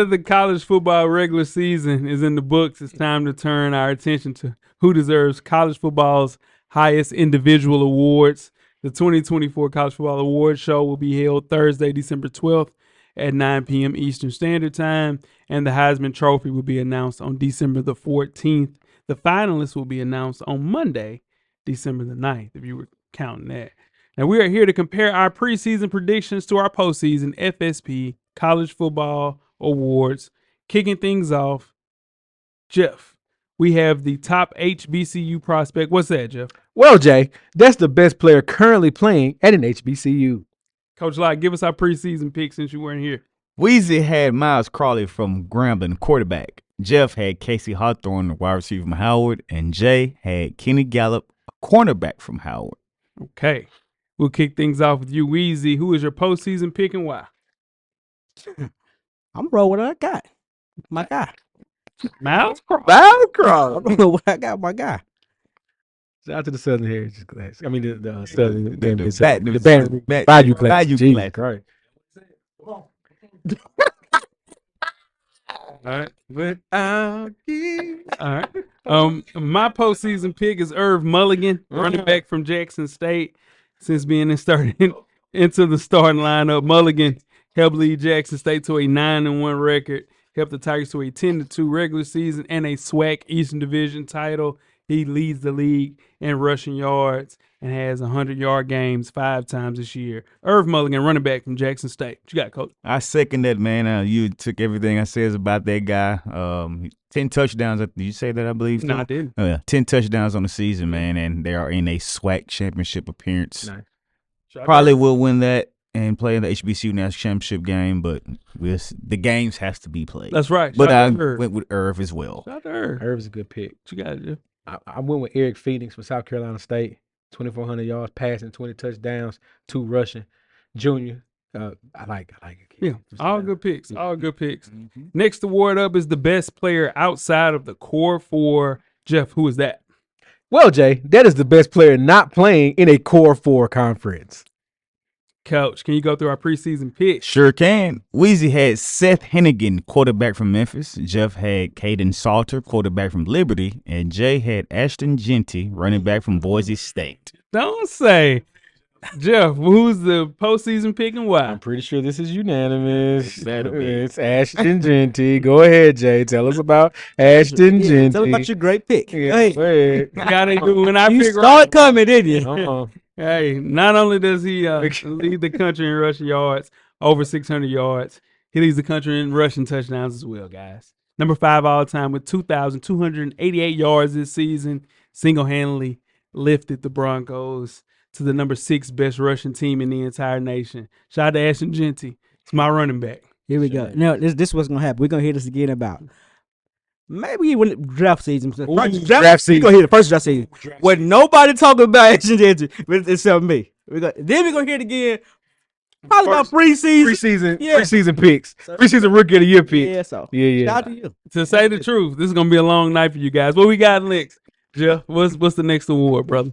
the college football regular season is in the books, it's time to turn our attention to who deserves college football's highest individual awards. The 2024 College Football Awards Show will be held Thursday, December 12th at 9 p.m. Eastern Standard Time, and the Heisman Trophy will be announced on December the 14th. The finalists will be announced on Monday, December the 9th, if you were counting that. Now, we are here to compare our preseason predictions to our postseason FSP College Football Awards. Kicking things off, Jeff, we have the top HBCU prospect. What's that, Jeff? Well, Jay, that's the best player currently playing at an HBCU. Coach Locke, give us our preseason pick since you weren't here. Weezy had Miles Crawley from Grambling, quarterback. Jeff had Casey Hawthorne, the wide receiver from Howard. And Jay had Kenny Gallup, a cornerback from Howard. Okay. We'll kick things off with you, Weezy. Who is your postseason pick and why? I'm rolling what I got. My guy. Miles Crawley. Miles Crawley. I don't know what I got. My guy. Shout out to the Southern Heritage class. I mean, the Southern the the Baton- Value class. Value Jesus class. Christ. All right. But all right. My postseason pick is Irv Mulligan, running back from Jackson State. Since being into the starting lineup, Mulligan helped lead Jackson State to a 9-1 record, helped the Tigers to a 10-2 regular season and a SWAC Eastern Division title. He leads the league in rushing yards and has 100-yard games 5 times this year. Irv Mulligan, running back from Jackson State. What you got, Coach? I second that, man. You took everything I said about that guy. 10 touchdowns. Did you say that, I believe? No, I didn't. Oh, yeah. 10 touchdowns on the season, man, and they are in a SWAC championship appearance. Nice. Probably will win that and play in the HBCU National Championship game, but the games has to be played. That's right. But I Shout out to Irv. went with Irv as well. Shout out to Irv. Irv's a good pick. What you got, Jeff? I went with Eric Phoenix from South Carolina State. 2,400 yards passing, 20 touchdowns, 2 rushing. Junior. I like it. Yeah, all good picks. All good picks. Next award up is the best player outside of the core 4. Jeff, who is that? Well, Jay, that is the best player not playing in a Core 4 conference. Coach, can you go through our preseason picks? Sure can. Weezy had Seth Hennigan, quarterback from Memphis. Jeff had Caden Salter, quarterback from Liberty. And Jay had Ashton Genty, running back from Boise State. Don't say. Jeff, who's the postseason pick and why? I'm pretty sure this is unanimous. Better be. It's Ashton Genty. Go ahead, Jay. Tell us about Ashton Genty. Tell about your great pick. Yeah, Hey, go ahead. Gotta do when I you pick saw it coming, didn't you? Uh-uh. Hey, not only does he lead the country in rushing yards, over 600 yards, he leads the country in rushing touchdowns as well, guys. Number 5 all time with 2,288 yards this season, single-handedly lifted the Broncos to the number 6 best rushing team in the entire nation. Shout out to Ashton Genty. It's my running back. Here we go. Now, this is what's going to happen. We're going to hear this again about maybe when draft season. Draft We're season. going to hear the first draft season. When nobody talking about Ashton Genty, except me. Then we're going to hear it again. Probably about preseason. Yeah. Preseason picks. Preseason rookie of the year pick. Yeah, so. Yeah. Shout out to you. To say the truth, this is going to be a long night for you guys. What we got next? Jeff, what's the next award, brother?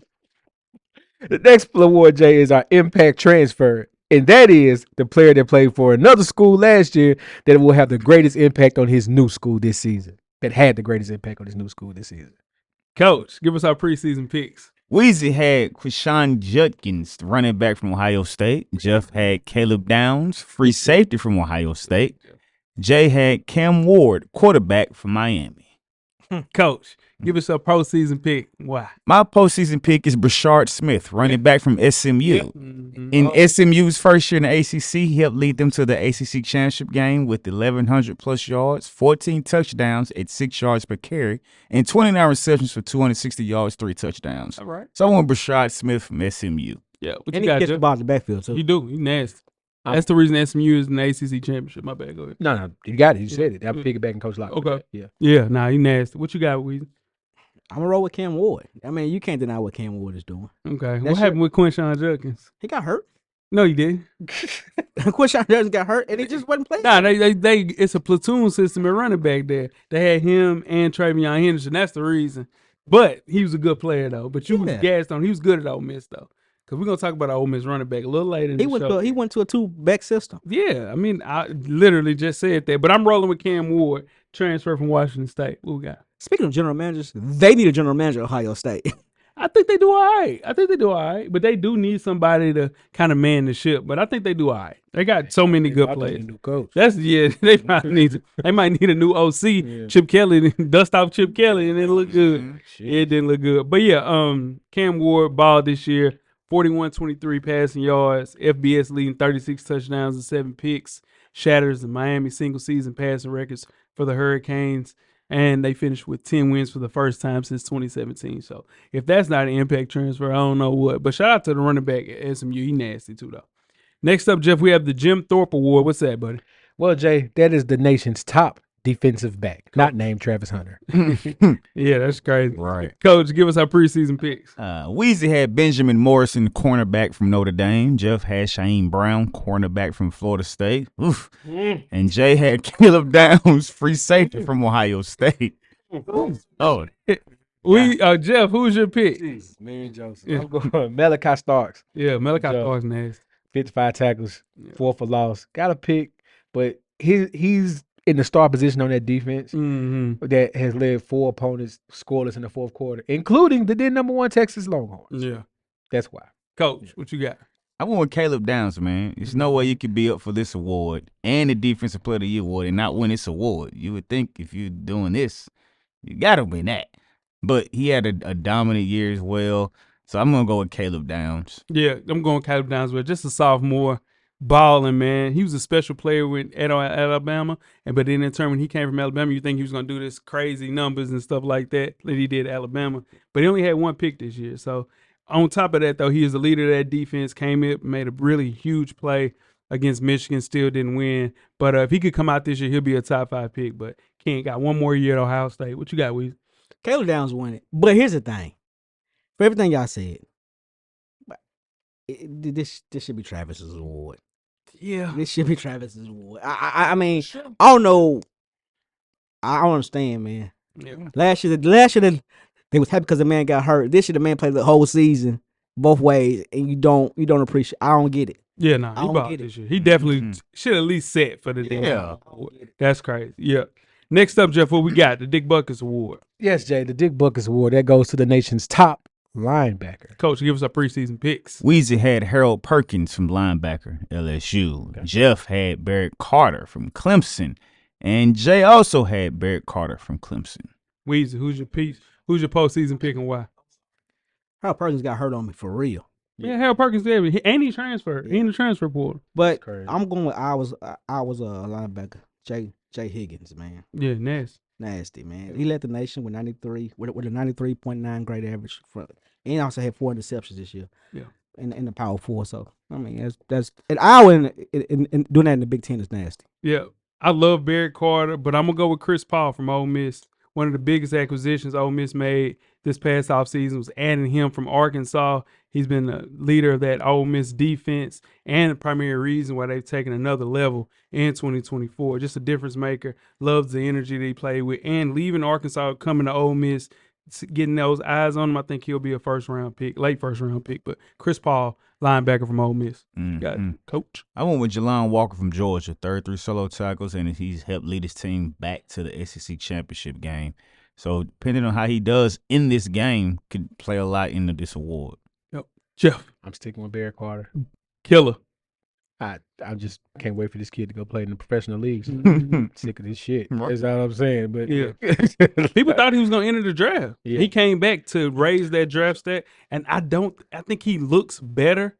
The next award, Jay, is our impact transfer. And that is the player that played for another school last year that will have the greatest impact on his new school this season. That had the greatest impact on his new school this season. Coach, give us our preseason picks. Weezy had Krishan Judkins, running back from Ohio State. Jeff had Caleb Downs, free safety from Ohio State. Jay had Cam Ward, quarterback from Miami. Coach, give us a postseason pick. Why? My postseason pick is Brashard Smith, running back from SMU. In SMU's first year in the ACC, he helped lead them to the ACC championship game with 1,100 plus yards, 14 touchdowns at 6 yards per carry, and 29 receptions for 260 yards, 3 touchdowns. All right. So I want Brashard Smith from SMU. Yeah, what And you he got, gets the Jeff? ball in the backfield, too. You do. You nasty. That's the reason SMU is in the ACC championship. My bad. Go ahead. No, you got it. You said it. I'm piggybacking Coach Locke. Okay. Yeah. Yeah, nah, you nasty. What you got, Weezy? I'm going to roll with Cam Ward. I mean, you can't deny what Cam Ward is doing. Okay. What That's happened with Quinshon Judkins? He got hurt. No, he didn't. Quishon Judkins got hurt, and he just wasn't playing. Nah, they it's a platoon system at running back there. They had him and Travion Henderson. That's the reason. But he was a good player though. But you was Yeah. gassed on. He was good at Ole Miss though. Because we're gonna talk about our Ole Miss running back a little later in He the went show. to he went to a 2-back system. Yeah, I mean, I literally just said that. But I'm rolling with Cam Ward, transfer from Washington State. What we got? Speaking of general managers, they need a general manager at Ohio State. I think they do all right. But they do need somebody to kind of man the ship. But I think they do all right. They got so many good I think players. a new coach. They probably need. They might need a new OC, Chip Kelly, dust off Chip Kelly, and it look good. It didn't look good, but yeah, Cam Ward balled this year, 41-23 passing yards, FBS leading 36 touchdowns and 7 picks, shatters the Miami single season passing records for the Hurricanes, and they finished with 10 wins for the first time since 2017. So if that's not an impact transfer, I don't know what. But shout out to the running back at SMU, he nasty too though. Next up, Jeff, we have the Jim Thorpe Award. What's that, buddy? Well, Jay, that is the nation's top defensive back, not named Travis Hunter. Yeah, that's crazy. Right. Coach, give us our preseason picks. Weezy had Benjamin Morrison, cornerback from Notre Dame. Jeff had Shaheem Brown, cornerback from Florida State. Oof. And Jay had Caleb Downs, free safety from Ohio State. Oh, Jeff, who's your pick? Marion Joseph. Yeah. I'm going Malachi Starks, Yeah, Malachi Jeff. Stark's nasty. 55 tackles, 4 for loss. Got a pick, but he's in the star position on that defense Mm-hmm. that has led 4 opponents scoreless in the fourth quarter, including the then number 1 Texas Longhorns. Yeah. That's why. Coach, what you got? I went with Caleb Downs, man. There's no way you could be up for this award and the Defensive Player of the Year award and not win this award. You would think if you're doing this, you got to win that. But he had a dominant year as well. So I'm going to go with Caleb Downs. Yeah, I'm going Caleb Downs with just a sophomore balling, man. He was a special player at Alabama, but then in turn when he came from Alabama, you think he was going to do this crazy numbers and stuff like that he did at Alabama. But he only had 1 pick this year. So on top of that, though, he is the leader of that defense, came in, made a really huge play against Michigan, still didn't win. But if he could come out this year, he'll be a top 5 pick. But Kent got 1 more year at Ohio State. What you got, Weezy? Caleb Downs won it. But here's the thing. For everything y'all said, this should be Travis's award. Yeah. This should be Travis's award. I mean, I don't know. I don't understand, man. Yeah. Last year they was happy because the man got hurt. This year the man played the whole season both ways, and you don't appreciate. I don't get it. Yeah, no, I he don't bought get this it. year. He definitely should at least set for the damn Yeah. award. That's crazy. Yeah. Next up, Jeff, what we got? The Dick Buckus Award. Yes, Jay, the Dick Buckus Award, that goes to the nation's top linebacker. Coach, give us our preseason picks. Weezy had Harold Perkins from linebacker, LSU. Jeff had Barrett Carter from Clemson. And Jay also had Barrett Carter from Clemson. Weezy, who's your piece? Who's your postseason pick and why? Harold Perkins got hurt on me for real. Yeah, Harold Perkins did. And he transferred. He in the transfer portal. But crazy. I'm going with I was a linebacker. Jay Higgins, man. Yeah, Nasty, man. He led the nation with 93 with a 93.9 grade average. And he also had 4 interceptions this year. Yeah. In the Power 4. So I mean that's an hour in doing that in the Big Ten is nasty. Yeah. I love Barrett Carter, but I'm gonna go with Chris Paul from Ole Miss. One of the biggest acquisitions Ole Miss made this past offseason was adding him from Arkansas. He's been the leader of that Ole Miss defense and the primary reason why they've taken another level in 2024. Just a difference maker. Loves the energy that he played with. And leaving Arkansas, coming to Ole Miss, getting those eyes on him, I think he'll be a late first round pick. But Chris Paul, linebacker from Ole Miss. Got it. Coach. I went with Jelon Walker from Georgia, 33 solo tackles, and he's helped lead his team back to the SEC championship game. So depending on how he does in this game, could play a lot into this award. Yep. Jeff. I'm sticking with Barrett Carter. Killer. I just can't wait for this kid to go play in the professional leagues. Sick of this shit. That's all I'm saying. But Yeah. People thought he was going to enter the draft. Yeah. He came back to raise that draft stat, and I think he looks better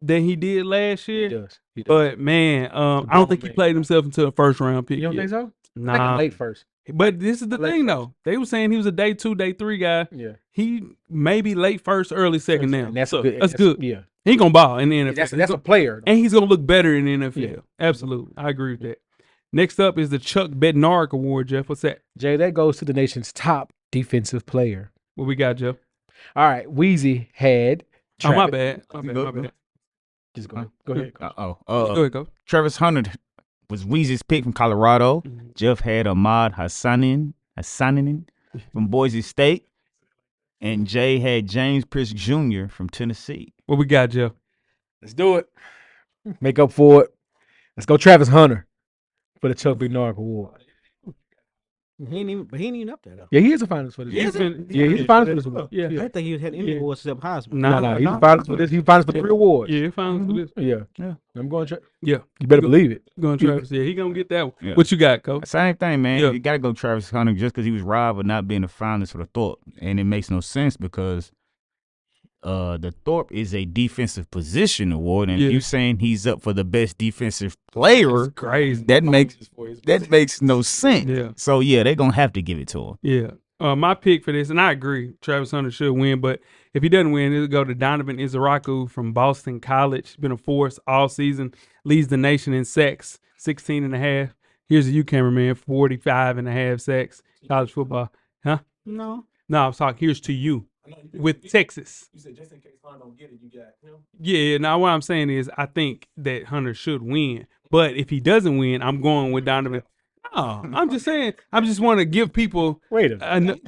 than he did last year. He does. But, man, I don't think he played himself into a first-round pick You don't yet. think so? Nah. Late first. But this is the thing, though. They were saying he was a day 2, day 3 guy. Yeah. He may be late first, early second now. And that's So, good. that's good. Yeah. He going to ball in the NFL. That's a player. And he's going to look better in the NFL. Yeah. Absolutely. I agree with that. Next up is the Chuck Bednarik Award, Jeff. What's that? Jay, that goes to the nation's top defensive player. What we got, Jeff? All right. Weezy had Oh, my Travis- bad. My bad. Just go ahead. Coach. Go ahead, go. Travis Hunter was Weezy's pick from Colorado. Mhm. Jeff had Ahmad Hassanin from Boise State. And Jay had James Pierce Jr. from Tennessee. What we got, Jeff? Let's do it. Make up for it. Let's go Travis Hunter for the Chuck Bednarik Award. He ain't even up there though. Yeah, he is a finalist for this. He's one. been- Yeah, he's a finalist for this one. Yeah. I didn't think he had any awards except Heisman. No, he's a finalist for this. He's a finalist for 3 awards. Yeah, fine for this. Yeah. I'm going to. Yeah. You better believe it. Going Travis. Yeah, he gonna get that one. Yeah. What you got, Coach? Same thing, man. Yeah. You got to go Travis Hunter just because he was robbed of not being a finalist for the Thorpe. And it makes no sense because the Thorpe is a defensive position award. And Yeah. if you're saying he's up for the best defensive player, It's crazy. that makes no sense. Yeah. So, yeah, they're going to have to give it to him. Yeah. My pick for this, and I agree, Travis Hunter should win, but if he doesn't win, it'll go to Donovan Izaraku from Boston College. Been a force all season, leads the nation in sacks, 16 and a half. Here's a you cameraman, 45 and a half sacks, college football. Huh? No. No, I was talking, here's to you with Texas. You said just in case Hunter don't get it, you got him. Yeah, now what I'm saying is I think that Hunter should win. But if he doesn't win, I'm going with Donovan. No, I'm just saying, I just want to give people Wait a minute.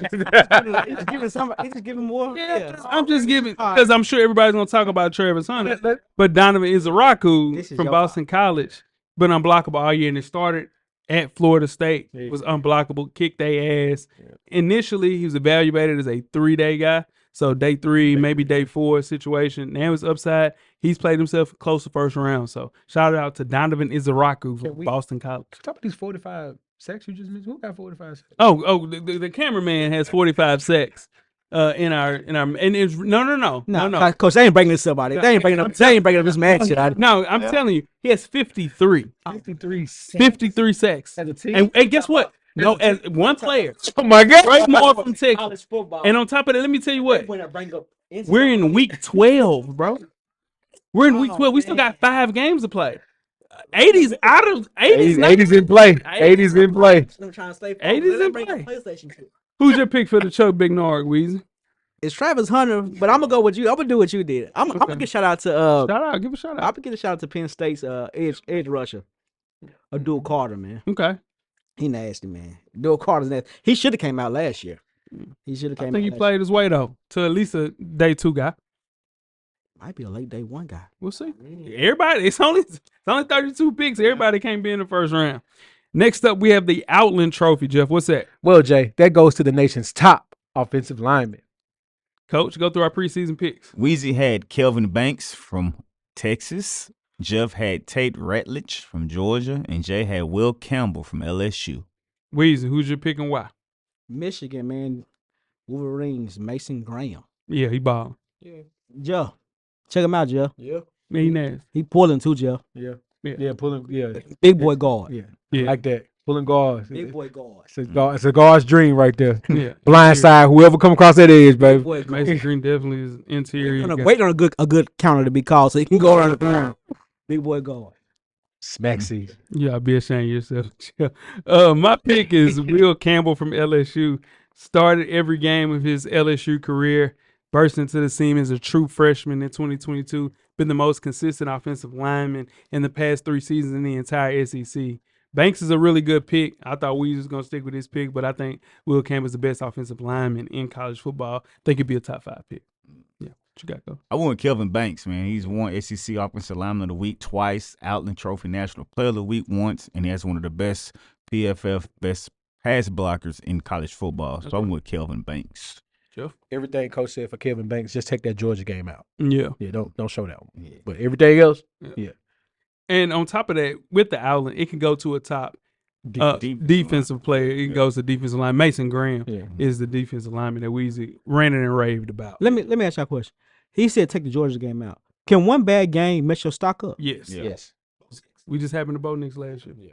He's just giving more. Yeah, I'm just giving because I'm sure everybody's gonna talk about Travis Hunter, but Donovan This Izaraku is from your Boston College been unblockable all year, and it started at Florida State. Yeah. Was unblockable, kicked their ass. Initially, he was evaluated as a 3-day guy, so day 3, maybe day 4 situation. Now it's upside. He's played himself close to first round. So shout out to Donovan Izaraku from Boston College. Talk about these 45 sacks you just mentioned. Who got 45 sacks? The cameraman has 45 sacks. In our and it's no. Coach, they ain't bringing this up. They ain't bringing up this match shit. No, I'm telling you, he has 53. 53 sacks. 53 sacks. As a team? And guess what? No, as one player. Oh my God. Right more from Texas. College football. And on top of that, let me tell you what. When I bring up We're in week 12, bro. We're in week 12. We still got 5 games to play. 80's out of 80's. 80's in play. 80's in play. I'm trying to stay. 80's in bring play. up PlayStation 2. Who's your pick for the Chuck Bednarik, Weezy? It's Travis Hunter, but I'm gonna go with you. I'm gonna do what you did. I'm gonna give a shout out to Shout out, give a shout I'm out. gonna give a shout out to Penn State's edge rusher, Abdul Carter, man. Okay. He nasty, man. Abdul Carter's nasty. He should have came out last year. He should have I came. think out he last played his way though to at least a day 2 guy. year. Might be a late day 1 guy. We'll see. Everybody, it's only 32 picks. Everybody can't be in the first round. Next up, we have the Outland Trophy. Jeff, what's that? Well, Jay, that goes to the nation's top offensive lineman. Coach, go through our preseason picks. Weezy had Kelvin Banks from Texas. Jeff had Tate Ratledge from Georgia. And Jay had Will Campbell from LSU. Weezy, who's your pick and why? Michigan, man. Wolverines, Mason Graham. Yeah, he balled. Joe, check him out, Joe. Yeah. Man, he nasty. He pulling too, Joe. Yeah. Yeah. Yeah, pulling. Yeah. Big boy guard. Yeah. Yeah. Like that. Pulling guards. Big boy guard. It's a guard's dream right there. Yeah. Blind side, whoever come across that edge, baby. Big boy guard. Mason Green definitely is interior. You got- Waiting on a good counter to be called so he can go around the corner. Big boy guard. Smack season. Yeah, be ashamed of yourself. My pick is Will Campbell from LSU. Started every game of his LSU career. Burst into the scene as a true freshman in 2022. Been the most consistent offensive lineman in the past 3 seasons in the entire SEC. Banks is a really good pick. I thought we was going to stick with this pick, but I think Will Campbell's the best offensive lineman in college football. I think he'd be a top 5 pick. Yeah, what you got, go? I went with Kelvin Banks, man. He's won SEC Offensive Lineman of the Week twice, Outland Trophy National Player of the Week once, and he has one of the best PFF best pass blockers in college football. So I went with Kelvin Banks. Jeff? Everything Coach said for Kevin Banks, just take that Georgia game out. Yeah. Yeah, don't show that one. Yeah. But everything else, And on top of that, with the Outland, it can go to a top defensive player. It goes to defensive line. Mason Graham is the defensive lineman that Weezy ranted and raved about. Let me ask you a question. He said take the Georgia game out. Can one bad game mess your stock up? Yes. Yeah. yes. We just happened to Bo Nix last year. Yeah.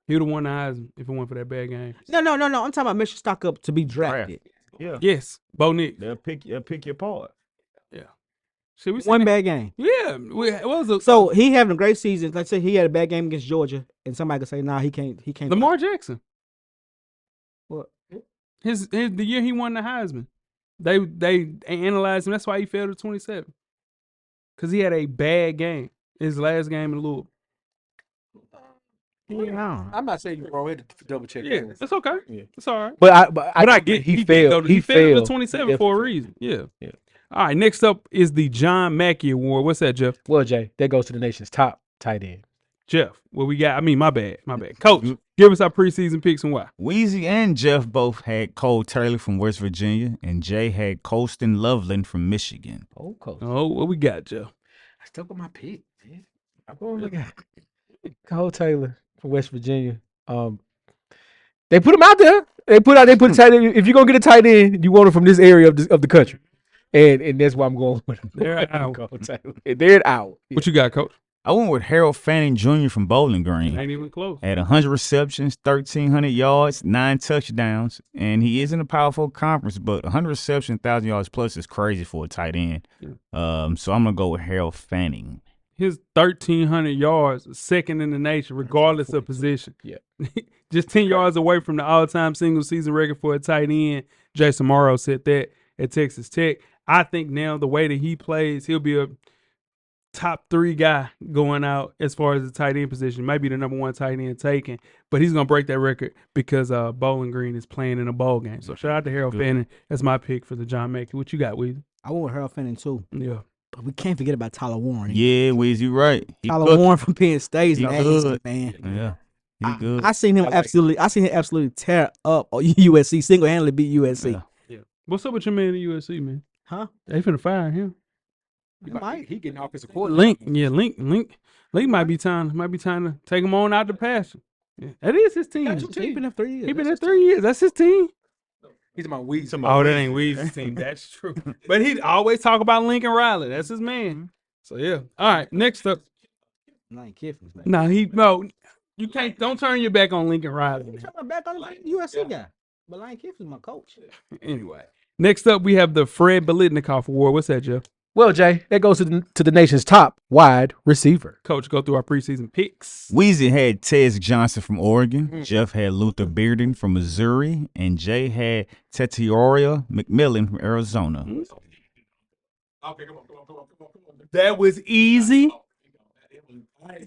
He would have won the Heisman if it weren't for that bad game. No. I'm talking about mess your stock up to be drafted. Yeah. Yes, Bo Nix. They'll pick your part. See, we One seen bad game. Yeah. It was a, So he having a great season. Let's say he had a bad game against Georgia, and somebody could say, "Nah, he can't." Lamar Jackson. What? The year he won the Heisman. They analyzed him. That's why he fell to 27. because he had a bad game. His last game in Louisville. Yeah, I'm not saying you're wrong. We had to double check. Yeah, that. that's okay. Yeah. It's all right. But I think get he did failed. go- He failed failed. with 27 for a reason. Yeah. Yeah. All right. Next up is the John Mackey Award. What's that, Jeff? Well, Jay, that goes to the nation's top tight end. Jeff, what we got? I mean, my bad. Coach, give us our preseason picks and why. Weezy and Jeff both had Cole Taylor from West Virginia, and Jay had Colston Loveland from Michigan. Oh, coach. Oh, what we got, Jeff? I stuck with my pick. Man. I'm going to Cole Taylor from West Virginia. They put him out there. They put a tight end. If you're gonna get a tight end, you want it from this area of the country, and that's why I'm going with him. They're out. Cole Taylor. They're out. What you got, Coach? I went with Harold Fanning Jr. from Bowling Green. Ain't even close. Had 100 receptions, 1,300 yards, 9 touchdowns, and he is in a powerful conference, but 100 receptions, 1,000 yards plus is crazy for a tight end. Yeah. So I'm going to go with Harold Fanning. His 1,300 yards, second in the nation, regardless of position. Yeah. Just 10 yards away from the all-time single-season record for a tight end. Jason Morrow said that at Texas Tech. I think now the way that he plays, he'll be a top 3 guy going out as far as the tight end position. Might be the number 1 tight end taken, but he's going to break that record because Bowling Green is playing in a bowl game. So shout out to Harold Fanning. That's my pick for the John Mackey. What you got, Weezy? I went with Harold Fanning too. Yeah. But we can't forget about Tyler Warren. Yeah, Weezy, right. Tyler Warren from Penn State, He nasty, good. man. Yeah, he good. I seen him absolutely tear up USC, single-handedly beat USC. Yeah. What's up with your man at USC, man? Huh? They finna fire him. He getting offensive coordinator. Link might be time to take him on out the pasture. Yeah. That is his team. He been there 3 years. He been there 3 years. That's his team. He's my weed. Oh, that ain't Weezy's team. That's true. But he always talk about Lincoln Riley. That's his man. So yeah. All right. Next up. Lane Kiffin's back. No. You can't. Don't turn your back on Lincoln Riley. I'm turning my back on the USC guy. But Lane Kiffin's my coach. Anyway. Next up, we have the Fred Biletnikoff Award. What's that, Jeff? Well, Jay, that goes to the nation's top wide receiver. Coach, go through our preseason picks. Weezy had Tez Johnson from Oregon. Jeff had Luther Bearden from Missouri. And Jay had Tetioria McMillan from Arizona. Okay, come on. That was easy.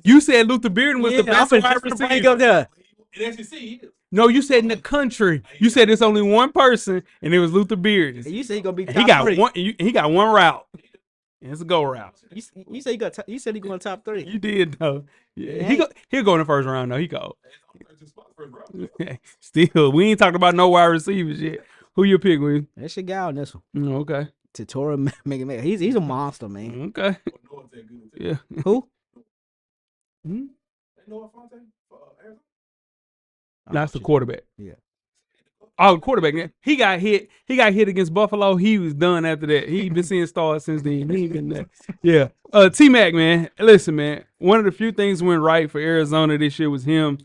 You said Luther Bearden was the best wide receiver. Up there. In SEC, he is. No, you said in the country. You said there's only one person, and it was Luther Bearden. You said he gonna be. He got one. He got one route. It's a go route. You said he got. You said he going top 3. You did though. Yeah, he'll go in the first round though. He go. Still, we ain't talking about no wide receivers yet. Who you pick with? That's your guy on this one. Okay. Tutorial Mega. He's a monster, man. Okay. Yeah. Who? That's the quarterback. Yeah. Oh, quarterback. Yeah. He got hit. He got hit against Buffalo. He was done after that. He been seeing stars since then. He ain't been there. Yeah. T-Mac, man. Listen, man. One of the few things went right for Arizona this year was him.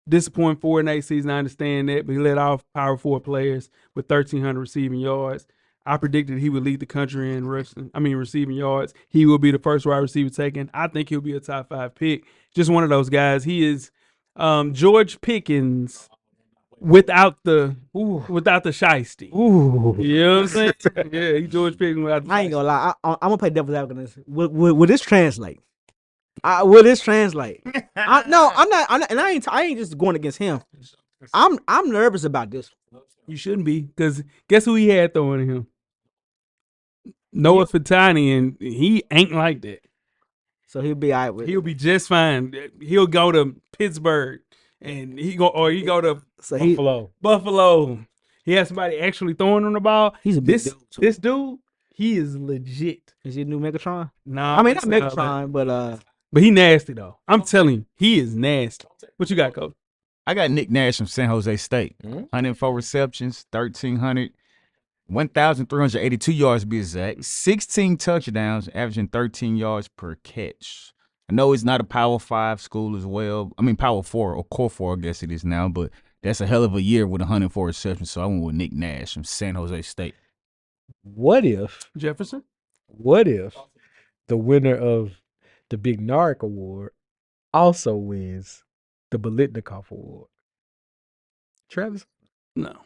Disappointing 4-8 season. I understand that, but he led off power 4 players with 1,300 receiving yards. I predicted he would lead the country in receiving yards. He will be the first wide receiver taken. I think he'll be a top 5 pick. Just one of those guys. He is George Pickens without the shiesty. Ooh. You know what I'm saying? Yeah, he's George Pickens without the I ain't gonna lie. I'm gonna play devil's advocate on this. Will this translate? Will this translate? I'm not. And I ain't just going against him. I'm nervous about this. You shouldn't be, because guess who he had throwing at him? Noah Fatani, and he ain't like that. So he'll be all right with. He'll be just fine. He'll go to Pittsburgh, and he go to Buffalo. He has somebody actually throwing him the ball. He's a big dude. This dude, he is legit. Is he a new Megatron? Nah, I mean not Megatron, but he nasty though. I'm telling you, he is nasty. What you got, Coach? I got Nick Nash from San Jose State. 104 receptions, 1,382 yards to be exact, 16 touchdowns, averaging 13 yards per catch. I know it's not a Power 5 school as well. I mean, Power 4 or Core 4, I guess it is now, but that's a hell of a year with 104 receptions, so I went with Nick Nash from San Jose State. What if Jefferson? What if the winner of the Big Narc Award also wins the Biletnikoff Award? Travis? No.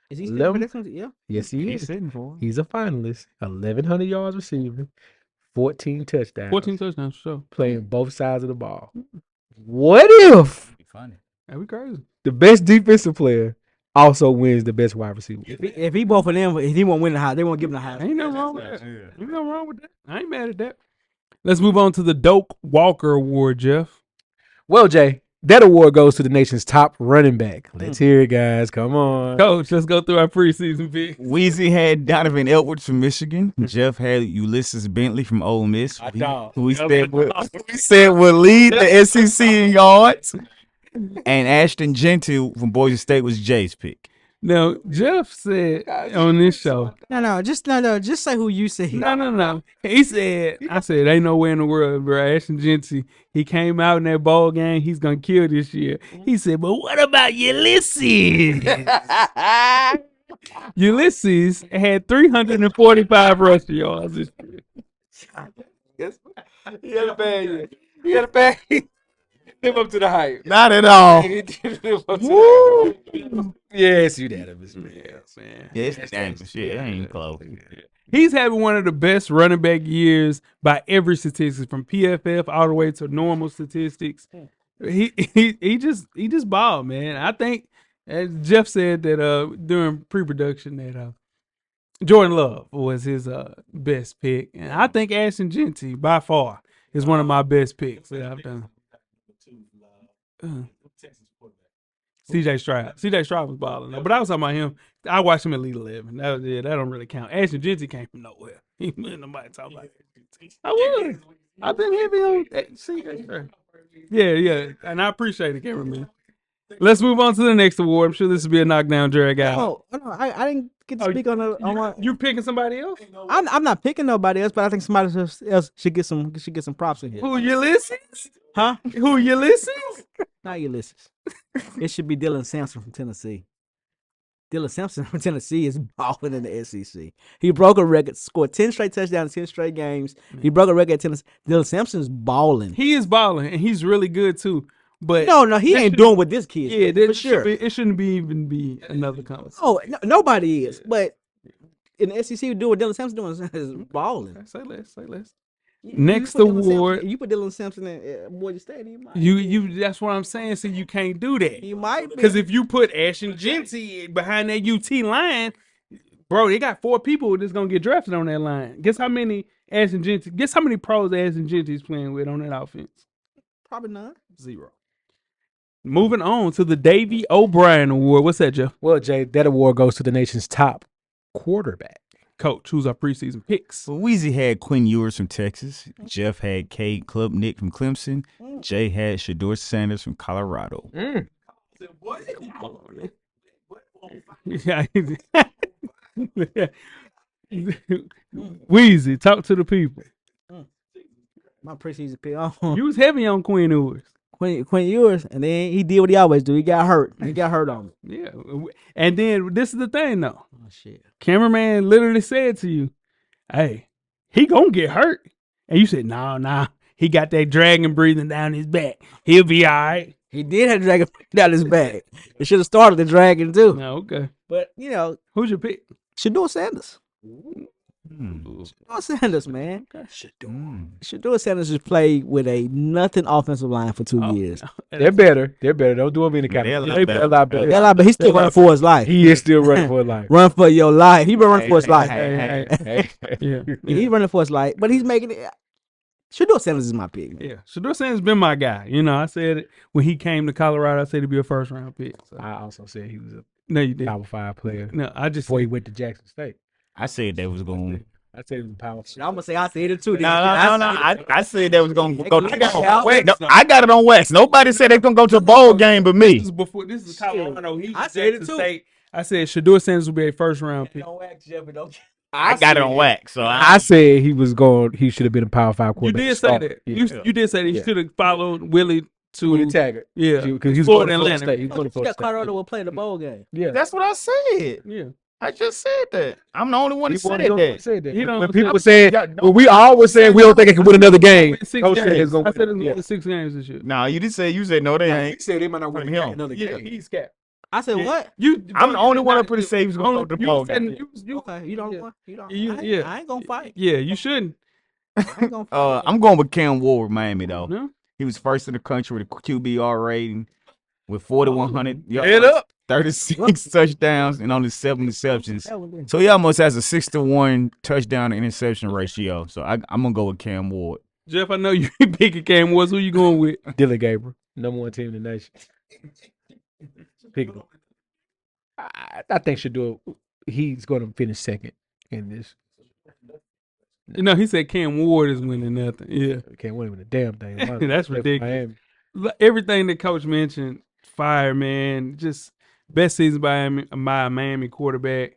is he still predicting? Yeah. Yes, he He's is. sitting for him. He's a finalist. 1,100 yards receiving, 14 touchdowns. 14 touchdowns, for sure. Playing both sides of the ball. What if Be funny. That'd be crazy. the best defensive player also wins the best wide receiver? If he both of them, if he won't win the house, they won't give him the house. Ain't nothing wrong with that. Ain't nothing wrong with that. I ain't mad at that. Let's move on to the Doak Walker Award, Jeff. Well, Jay, that award goes to the nation's top running back. Let's hear it, guys. Come on. Coach, let's go through our preseason picks. Weezy had Donovan Edwards from Michigan. Jeff had Ulysses Bentley from Ole Miss. Who we said would lead the SEC in yards. And Ashton Gentle from Boise State was Jay's pick. Now, Jeff said on this show. No. Just say who you say. No. He said, I said, ain't nowhere in the world, bro. Ashton Genty, he came out in that ball game. He's going to kill this year. He said, but what about Ulysses? Ulysses had 345 rushing yards this year. He had a bad year. He had a bad year. Live up to the hype. Not at all. He didn't live up to the hype. Yes, you did. Man. Yeah, it's damn shit. It ain't close. He's having one of the best running back years by every statistic, from PFF all the way to normal statistics. He just balled, man. I think, as Jeff said that during pre-production, that Jordan Love was his best pick, and I think Ashton Genty by far is one of my best picks that I've done. CJ Stroud was balling, but I was talking about him. I watched him at Elite 11. That don't really count. Ashton Genty came from nowhere. He nobody talk about it. I was. I've been heavy on CJ Stroud. Yeah, and I appreciate it, cameraman. Let's move on to the next award. I'm sure this will be a knockdown drag out. Oh, no, I didn't get to speak on the. You picking somebody else? I'm not picking nobody else, but I think somebody else should get some props in here. Who, Ulysses? Huh? Who, Ulysses? Not Ulysses. It should be Dylan Sampson from Tennessee. Dylan Sampson from Tennessee is balling in the SEC. He broke a record, scored 10 straight touchdowns, 10 straight games. He broke a record at Tennessee. Dylan Sampson's balling. He is balling, and he's really good too. But no, he ain't doing what this kid. Yeah, for sure. It shouldn't even be another conversation. Oh, nobody is. But in the SEC, doing what Dylan Sampson doing is balling. Say less. Next award, you put Dylan Sampson in Boise State. That's what I'm saying. So you can't do that. You might because if you put Ashton Genty behind that UT line, bro, they got 4 people that's gonna get drafted on that line. Guess how many Ashton Genty? Guess how many pros Ashton Genty is playing with on that offense? Probably none. 0. Moving on to the Davey O'Brien Award. What's that, Jeff? Well, Jay, that award goes to the nation's top quarterback. Coach, who's our preseason picks? Well, Weezy had Quinn Ewers from Texas. Jeff had Cade Klubnik from Clemson. Jay had Shador Sanders from Colorado. Weezy, talk to the people. My preseason pick. You was heavy on Quinn Ewers. Quinn Ewers, and then he did what he always do. He got hurt. On him. Yeah, and then this is the thing, though. Oh shit! Cameraman literally said to you, "Hey, he gonna get hurt," and you said, "Nah, he got that dragon breathing down his back. He'll be all right." He did have dragon down his back. It should have started the dragon too. No, okay. But who's your pick? Shador Sanders. Shador Sanders, man. Shador Sanders just played with a nothing offensive line for 2 years. They're better. Don't do them any kind of. They're a lot better. But he's still running for his life. He is still running for his life. Run for your life. He been running for his life. Yeah, he's running for his life, but he's making it. Shador Sanders is my pick. Man. Yeah, Shador Sanders been my guy. I said it when he came to Colorado. I said he'd be a first round pick. So. I also said he was a no, you did. Power 5 player. No, I just before he went to Jackson State. I said that was going. I said he was a Power 5. I'm gonna say I said it too. No. I said that was going to go. I got it on wax. Nobody said they're going to go to a bowl game but me. This is Colorado. I said it too. State. I said Shador Sanders will be a first round pick. I got it on wax. So I said he was going. He should have been a Power 5 quarterback. You did say that. Yeah. You did say that. You should have followed Willie to Willie Taggart. Yeah, because he's going to Atlanta. State. He's going to Florida State. Colorado will play the bowl game. Yeah, that's what I said. Yeah. I just said that. I'm the only one that said that. When people were saying, when we all were saying we don't think they can win another game, I said it's going to 6 games this year. No, you did say no, they ain't. He said they might not win another game. Yeah, he's capped. I said what? I'm the only one that pretty say he was going to go to the bowl game. Okay, you don't want. Yeah, I ain't gonna fight. Yeah, you shouldn't. ain't gonna I'm going with Cam Ward with Miami though. No? He was first in the country with a QBR rating with 4,100 Head yards, up. 36 touchdowns, and only 7 interceptions. So he almost has a 6-to-1 touchdown to interception ratio. So I'm gonna go with Cam Ward. Jeff, I know you picking Cam Woods. Who you going with? Dylan Gabriel, number 1 team in the nation. Pick him. I think should do it. He's going to finish second in this. You know, he said Cam Ward is winning nothing. Yeah. Can't win with a damn thing. That's ridiculous. Everything that Coach mentioned, fire, man. Just best season by a Miami quarterback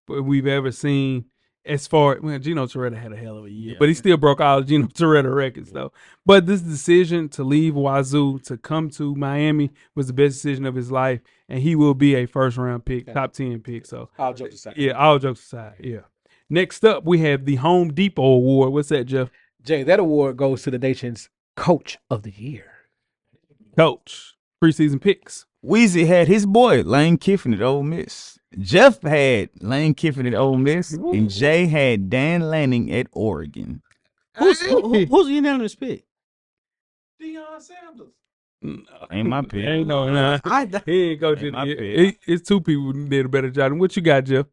we've ever seen. As far Gino Toretta had a hell of a year, but he still broke all of Gino Toretta records, though. But this decision to leave Wazoo to come to Miami was the best decision of his life, and he will be a first-round pick, top 10 pick. So, all jokes aside. Yeah, all jokes aside, yeah. Next up, we have the Home Depot Award. What's that, Jeff? Jay, that award goes to the nation's Coach of the Year. Coach. Preseason picks. Weezy had his boy Lane Kiffin at Ole Miss. Jeff had Lane Kiffin at Ole Miss, and Jay had Dan Lanning at Oregon. Who's the unanimous pick? Deion Sanders. Ain't my pick. Ain't no, nah. He ain't coaching. my pick. It's two people who did a better job. What you got, Jeff?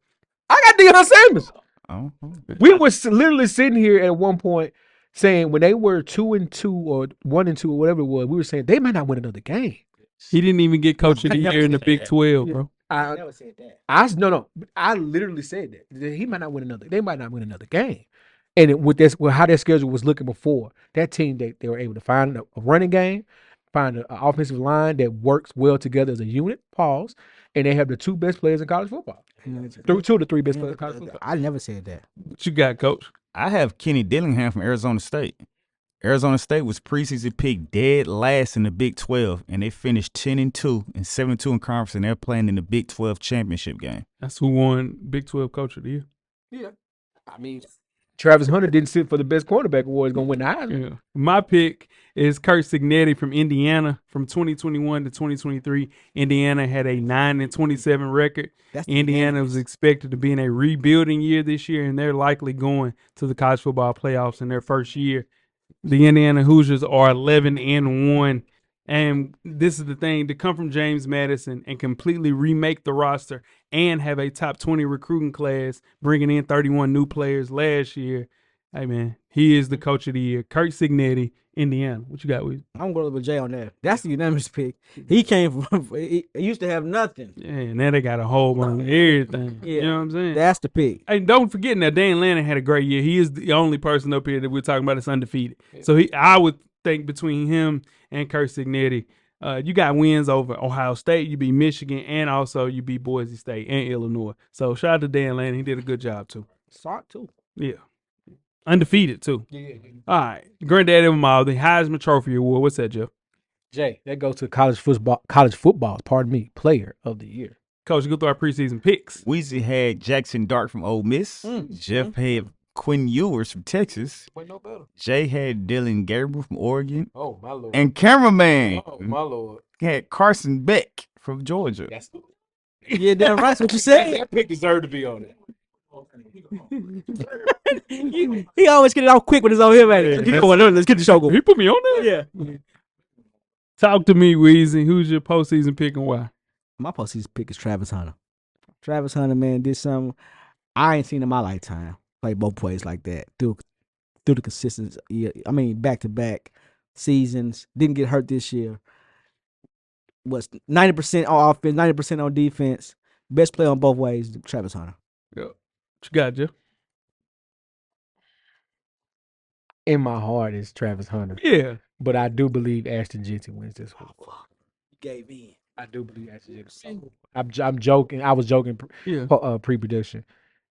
I got Deion Sanders. Oh. We were literally sitting here at one point saying when they were 2-2 or 1-2 or whatever it was, we were saying they might not win another game. He didn't even get Coach of the Year in the Big 12, bro. I never said that. I literally said that he might not win another. They might not win another game. And with how their schedule was looking before, that team they were able to find a running game, find an offensive line that works well together as a unit. Pause, and they have the 2 best players in college football. 2 of the 3 best players in college football. I never said that. What you got, Coach? I have Kenny Dillingham from Arizona State. Arizona State was preseason picked dead last in the Big 12, and they finished 10-2 and 7-2 in conference, and they're playing in the Big 12 championship game. That's who won Big 12 Coach of the Year. Yeah, I mean, Travis Hunter didn't sit for the best quarterback award. He's gonna win the Heisman. Yeah. My pick is Kurt Signetti from Indiana. From 2021 to 2023, Indiana had a 9-27 record. Indiana was expected to be in a rebuilding year this year, and they're likely going to the college football playoffs in their first year. The Indiana Hoosiers are 11-1, and this is the thing: to come from James Madison and completely remake the roster and have a top 20 recruiting class, bringing in 31 new players last year. Hey man, he is the Coach of the Year, Kurt Signetti, Indiana. What you got with? I'm going with Jay on that. That's the unanimous pick. He came from. He used to have nothing. Yeah, now they got a whole bunch of everything. Yeah, you know what I'm saying? That's the pick. Hey, don't forget now, Dan Lanning had a great year. He is the only person up here that we're talking about that's undefeated. So I would think between him and Kurt Signetti, you got wins over Ohio State, you beat Michigan, and also you beat Boise State and Illinois. So shout out to Dan Lanning. He did a good job too. Sark too. Yeah. Undefeated too. Yeah. All right. Granddaddy of them all, the Heisman Trophy Award. What's that, Jeff? Jay, that goes to college football, player of the year. Coach, you go through our preseason picks. Weezy had Jackson Dart from Ole Miss. Jeff had Quinn Ewers from Texas. Wait, no better. Jay had Dylan Gabriel from Oregon. Oh, my Lord. And cameraman Oh, my Lord. had Carson Beck from Georgia. Yeah, that's right. What you said. That pick deserved to be on it. He always get it out quick when it's on him, man. Keep going. Let's get the show going. He put me on there? Yeah. Talk to me, Weezy. Who's your postseason pick and why? My postseason pick is Travis Hunter. Travis Hunter, man, did something I ain't seen in my lifetime. Play both ways like that through the consistency. I mean, back-to-back seasons. Didn't get hurt this year. Was 90% on offense, 90% on defense. Best player on both ways, Travis Hunter. Yeah. What you got, Jeff? In my heart is Travis Hunter. Yeah. But I do believe Ashton Jensen wins this one. Gave in. I do believe Ashton Jensen. I'm joking. I was joking pre-production.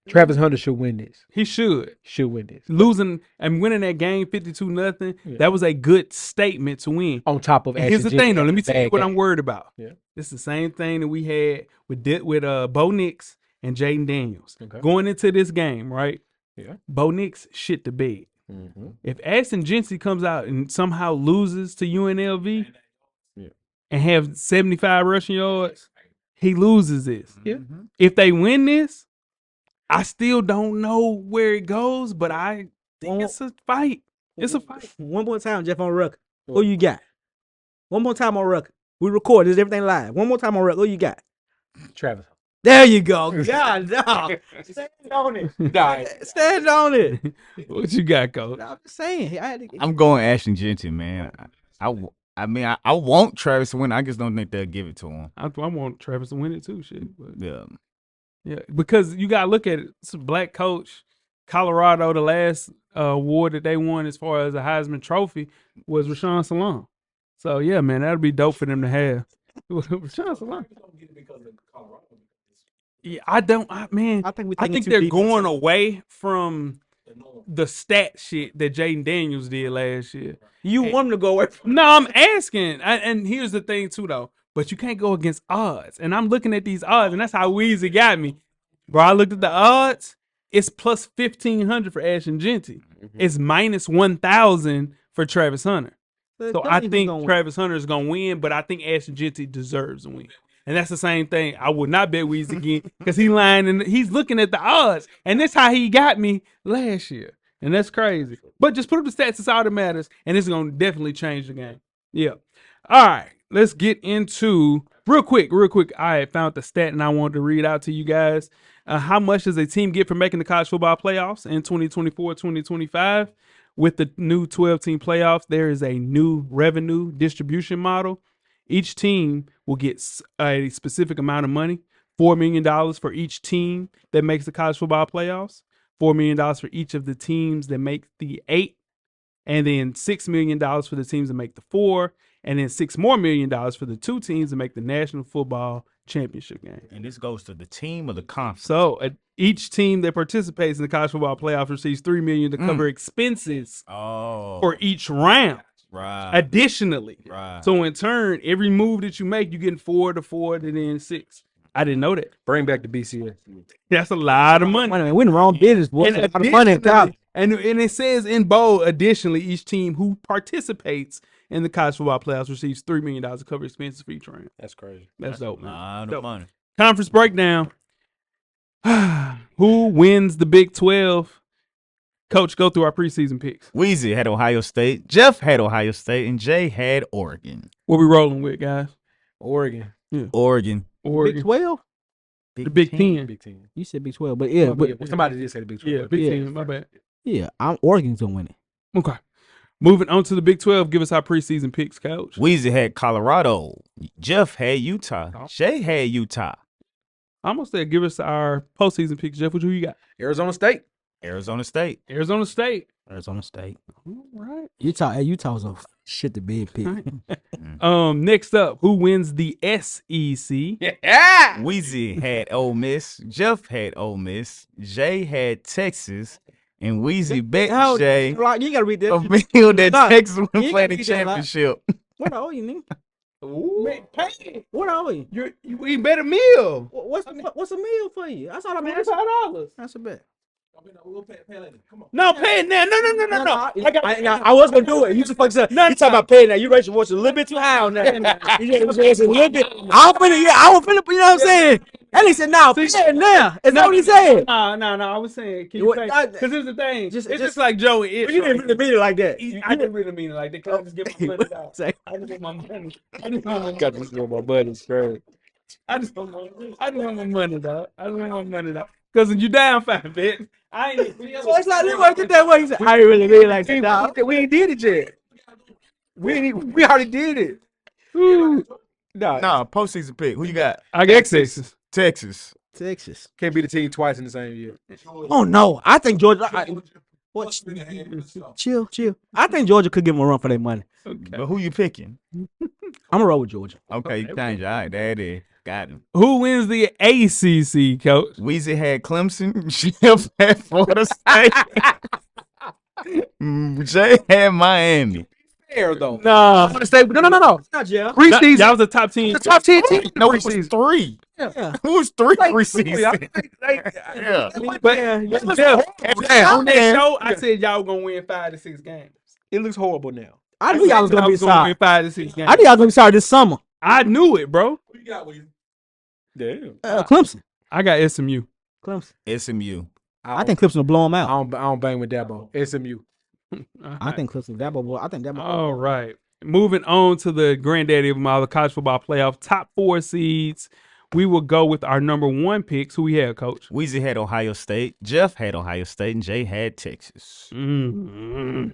Travis Hunter should win this. He should. Should win this. Losing and winning that game 52-0, that was a good statement to win. On top of and here's the thing, though. Let me tell you what I'm worried about. Yeah. It's the same thing that we had with Bo Nix and Jaden Daniels. Okay. Going into this game, right? Yeah. Bo Nix shit the bed. Mm-hmm. If Ashton Jensen comes out and somehow loses to UNLV and have 75 rushing yards, he loses this. Yeah. If they win this, I still don't know where it goes, but think it's a fight. It's a fight. One more time, Jeff on record. Who you got? One more time on record. We record this everything live. One more time on record. Who you got? Travis. There you go. God, no. Stand on it. Stand on it. What you got, Coach? I'm just saying. I'm going Ashton Genty, man. I mean, I want Travis to win. I just don't think they'll give it to him. I want Travis to win it too. Shit. But Yeah. because you gotta look at it. It's a black coach. Colorado, the last award that they won as far as a Heisman Trophy was Rashawn Salam. So yeah, man, that'd be dope for them to have. Rashawn Salam. Yeah, I think they're going away from the stat shit that Jaden Daniels did last year. You want him to go away from No, I'm asking. And here's the thing, too, though. But you can't go against odds. And I'm looking at these odds, and that's how Weezy got me. Bro, I looked at the odds. It's plus 1,500 for Ashton Genty. It's minus 1,000 for Travis Hunter. So I think Travis Hunter is going to win, but I think Ashton Genty deserves to win. And that's the same thing. I would not bet Weezy again because he's lying and he's looking at the odds. And that's how he got me last year. And that's crazy. But just put up the stats. It's all that matters. And it's going to definitely change the game. Yeah. All right. Let's get into real quick. I found the stat and I wanted to read out to you guys. How much does a team get for making the college football playoffs in 2024-2025? With the new 12-team playoffs, there is a new revenue distribution model. Each team will get a specific amount of money, $4 million for each team that makes the college football playoffs, $4 million for each of the teams that make the 8, and then $6 million for the teams that make the 4, and then $6 more million for the 2 teams that make the National Football Championship game. And this goes to the team or the conference. So each team that participates in the college football playoffs receives $3 million to cover expenses for each round. Right. Additionally. Right. So in turn, every move that you make, you getting 4 to 4 to then 6. I didn't know that. Bring back the BCS. That's a lot of money. We're in the wrong business, boy. And, That's a lot of money at the top. and it says in bold, additionally, each team who participates in the college football playoffs receives $3 million to cover expenses for each round. That's crazy. That's dope, man. Lot Dope. of money. Conference breakdown. Who wins the Big 12? Coach, go through our preseason picks. Weezy had Ohio State. Jeff had Ohio State. And Jay had Oregon. What we rolling with, guys? Oregon. Yeah. Oregon. Oregon. Big 12? The Big 10. Big 10. You said Big 12, but yeah, but Somebody did say the Big 12. Yeah, Big Yeah. 10. My bad. yeah, Oregon's gonna win it. Okay. Moving on to the Big 12. Give us our preseason picks, Coach. Weezy had Colorado. Jeff had Utah. Jay had Utah. I'm going to say give us our postseason picks. Jeff, who you got? Arizona State. Arizona State. Arizona State. Arizona State. All right. Utah's a shit the big pick. Next up, who wins the SEC? Yeah. Weezy had Ole Miss. Jeff had Ole Miss. Jay had Texas. And Weezy bet Jay You gotta read a that. meal that Nah, Texas would you play gotta the read that, like- championship. What are you, nigga? Pay. What are we? You eat better meal. What's a meal for you? That's all I'm $25. asking. That's a bet. We'll pay later. Come on. No, pay it now. No. I was gonna do it. You just fucking said. You talking about paying now? You raised your voice a little bit too high on that. You raised your voice a little bit. I was finna. You know what I'm saying? And he said, "No, pay it now." Is that what he said? No. I was saying, can you pay? Because here's the thing. It's just like Joey. You didn't really mean it like that. I didn't really mean it like that. Cause I just get my money out. I just want my money. I just want my money. Got this with my buddy. Straight. I just want my money, dog. I just want my money, dog. Because you down 5, bitch. I ain't. So it's like, work it that way. He said, "I ain't really mean it like that." Dog. We ain't did it yet. We already did it. Ooh. Nah, postseason pick. Who you got? I got Texas. Texas. Texas. Can't be the team twice in the same year. Oh no, I think Georgia. What? Chill. I think Georgia could give them a run for their money. Okay. But who you picking? I'm gonna roll with Georgia. Okay, you change it. All right, there it is. Got him. Who wins the ACC, Coach? Weezy had Clemson. Jeff had Florida State. Jay had Miami. Fair though. Nah. Florida State. No. Not Jeff. Preseason. That was the top team. The top 10 team. No, it was 3. Yeah. Who was 3 Like, preseason? yeah. But Yeah, on that show, I said y'all were gonna win 5 to 6 games. It looks horrible now. I knew y'all was gonna be win sorry. 5 to 6 games. I knew y'all was gonna be sorry this summer. I knew it, bro. Who you got, Weezy? Damn. Clemson. I got SMU. Clemson. SMU. I think Clemson will blow them I out. don't bang with Dabo. SMU. I think Clemson Dabo. I think Dabo. All right. Moving on to the granddaddy of them all, the college football playoff top 4 seeds. We will go with our number 1 picks. Who we have, Coach? Weezy had Ohio State. Jeff had Ohio State, and Jay had Texas. Mm-hmm.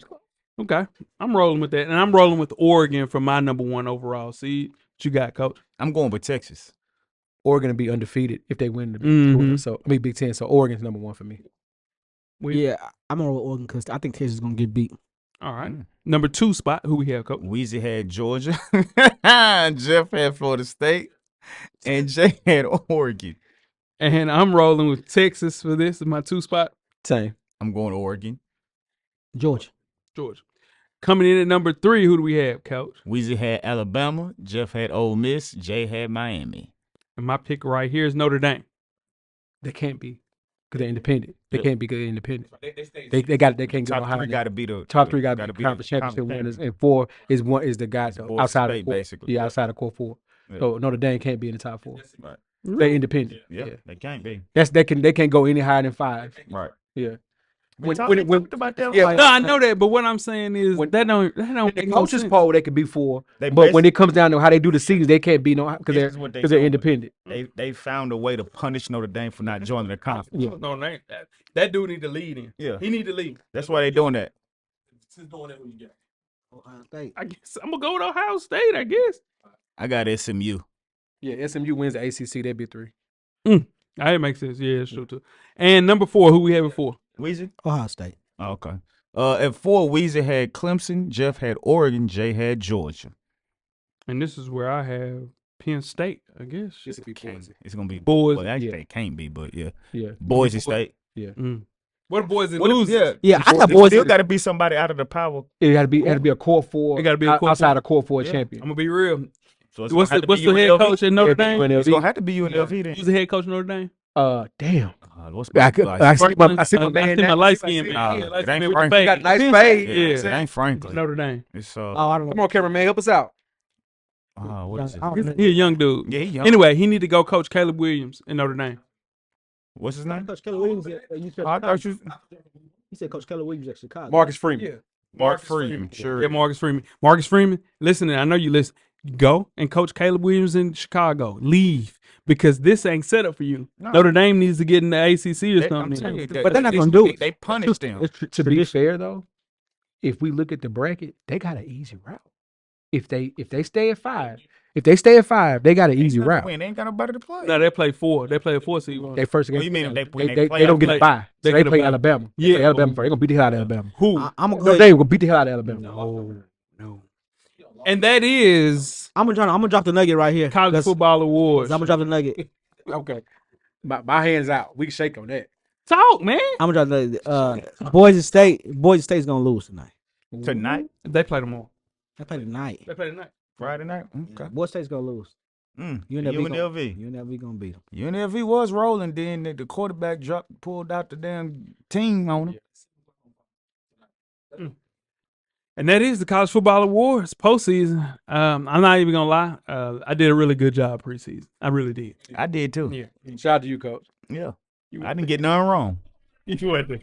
Okay, I'm rolling with that, and I'm rolling with Oregon for my number 1 overall seed. What you got, Coach? I'm going with Texas. Oregon to be undefeated if they win the Big Mhm. 12. So Big 10. So Oregon's number 1 for me. Yeah, I'm gonna roll with Oregon because I think Texas is gonna get beat. All right. Number 2 spot. Who we have, Coach? Weezy had Georgia. Jeff had Florida State. And Jay had Oregon. And I'm rolling with Texas for this. Is my 2 spot. Same. I'm going to Oregon. Georgia. Coming in at number 3, who do we have, Coach? Weezy had Alabama. Jeff had Ole Miss. Jay had Miami. And my pick right here is Notre Dame. They can't be because they're independent. They Yeah. can't be because they're independent. They They can't go Top higher. three got to be the Top 3 got to gotta be conference championship conference winners, and 4 is the guys Boys outside State, of core, basically. yeah, outside of core 4. Yeah. So Notre Dame can't be in the top 4. Right. They're independent. Yeah, Yeah, they can't be. they can't go any higher than 5. Right. Yeah. We talked about that. Yeah, No, I know that, but what I'm saying is When- that don't in make the no coaches sense. poll, they could be 4, They but when it comes down to how they do the seasons, they can't be because This is what they they're doing. independent. They found a way to punish Notre Dame for not joining the conference. Yeah. No, that dude need to lead in. Yeah. He need to lead. That's why they doing that. Since doing that, who you got? Ohio State. I guess I'm gonna go with Ohio State. I guess. I got SMU. Yeah, SMU wins the ACC, they'd be 3. That makes sense. Yeah, it's true too. And number 4, who we have it for? Weezy? Ohio State. Oh, okay. At 4, Weezy had Clemson. Jeff had Oregon. Jay had Georgia. And this is where I have Penn State. I guess. This would be Can't- Boise. It's gonna be Boys. Well, actually, Yeah. it can't be, but yeah. Yeah. Boise State. What boys that What if- lose? yeah. Yeah, I got It Boise. still got to be somebody out of the power. It had to be a core 4. It gotta be a core outside 4. of core 4 Yeah. champion. I'm gonna be real. So it's What's gonna have the to be head UNLV. coach at Notre Dame? It's gonna have to be UNLV then. Who's the head coach at Notre Dame? Damn. What's I see my Franklin. man. I see my now. light skin man. Nah, Yeah, it light ain't skin with Franklin. the You got fade. nice Penn fade. State. It Yeah, ain't Franklin. Notre Dame. It's Oh, I don't Come know. on, cameraman, help us out. what is it? I don't know. He a young dude. Yeah, he young. Anyway, he need to go coach Caleb Williams in Notre Dame. What's his name? Coach Keller Williams. You said, Oh, I thought you. he said Coach Keller Williams at Chicago. Marcus Freeman. Mark Freeman. Sure. Yeah, Marcus Freeman. Marcus Freeman, listen, I know you listen. Go and coach Caleb Williams in Chicago. Leave because this ain't set up for you. No. Notre Dame needs to get in the ACC or I'm something. telling you, But they're not gonna do it. They punished them. To be fair though, if we look at the bracket, they got an easy route. If they stay at 5, they got an easy route. They ain't got nobody to play. No, they play 4. They play a 4 seed. They first Oh, against you mean they, when they, they they, play don't get play- a bye. they So they get a play bye. Alabama. Yeah. They play Alabama first. They're gonna beat the hell out of Alabama. Who? I'm No, gonna they gonna beat the hell out of Alabama. No. And that is I'm gonna drop the nugget right here. College Football Awards. I'm gonna drop the nugget. Okay. My hands out. We can shake on that. Talk, man. I'm gonna drop the nugget. Boise State's gonna lose tonight. Tonight, They play tomorrow. They play tonight. They play tonight. Friday night. Okay. Boise State's gonna lose. UNLV. UNLV gonna beat them. UNLV was rolling. Then the quarterback pulled out the damn team on him. And that is the College Football Awards postseason. I'm not even gonna lie. I did a really good job preseason. I really did. I did too. Yeah. Shout out to you, coach. Yeah. I didn't get nothing wrong. You went there.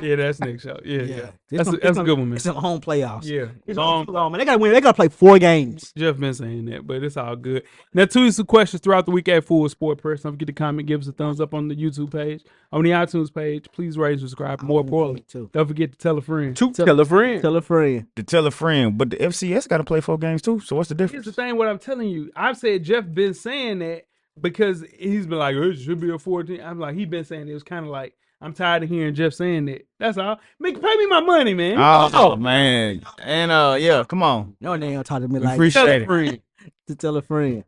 Yeah, that's next show. Yeah. It's That's a good one, man. It's in home playoffs. Yeah. It's Long, long, man. They gotta win. They gotta play 4 games. Jeff been saying that, but it's all good. Now, tweet us some questions throughout the week at Full Sport Press. Don't forget to comment, give us a thumbs up on the YouTube page, on the iTunes page. Please rate and subscribe. More importantly, too. don't forget to tell a friend. Tell a friend. Tell a friend. To tell a friend, but the FCS got to play 4 games too. So what's the Here's difference? the thing, what I'm telling you. I've said Jeff been saying that because he's been like, it should be a 14. I'm like, he been saying it was kind of like, I'm tired of hearing Jeff saying that. That's all. Pay me my money, man. Oh man, and yeah, come on. No, they don't talk to me We like appreciate Tell a it. friend. to tell a friend.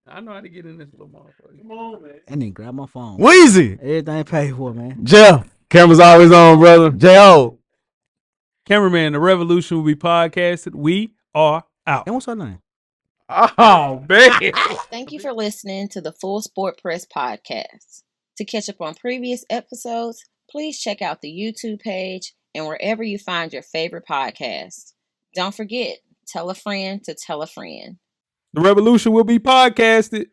I know how to get in this little motherfucker. Come on, man. And then grab my phone. Weezy, Everything paid for, man. Jeff, Camera's always on, brother. J.O. Cameraman, the revolution will be podcasted. We are out. And what's her name? Oh, man. Thank you for listening to the Full Sport Press podcast. To catch up on previous episodes, please check out the YouTube page and wherever you find your favorite podcast. Don't forget, tell a friend to tell a friend. The revolution will be podcasted.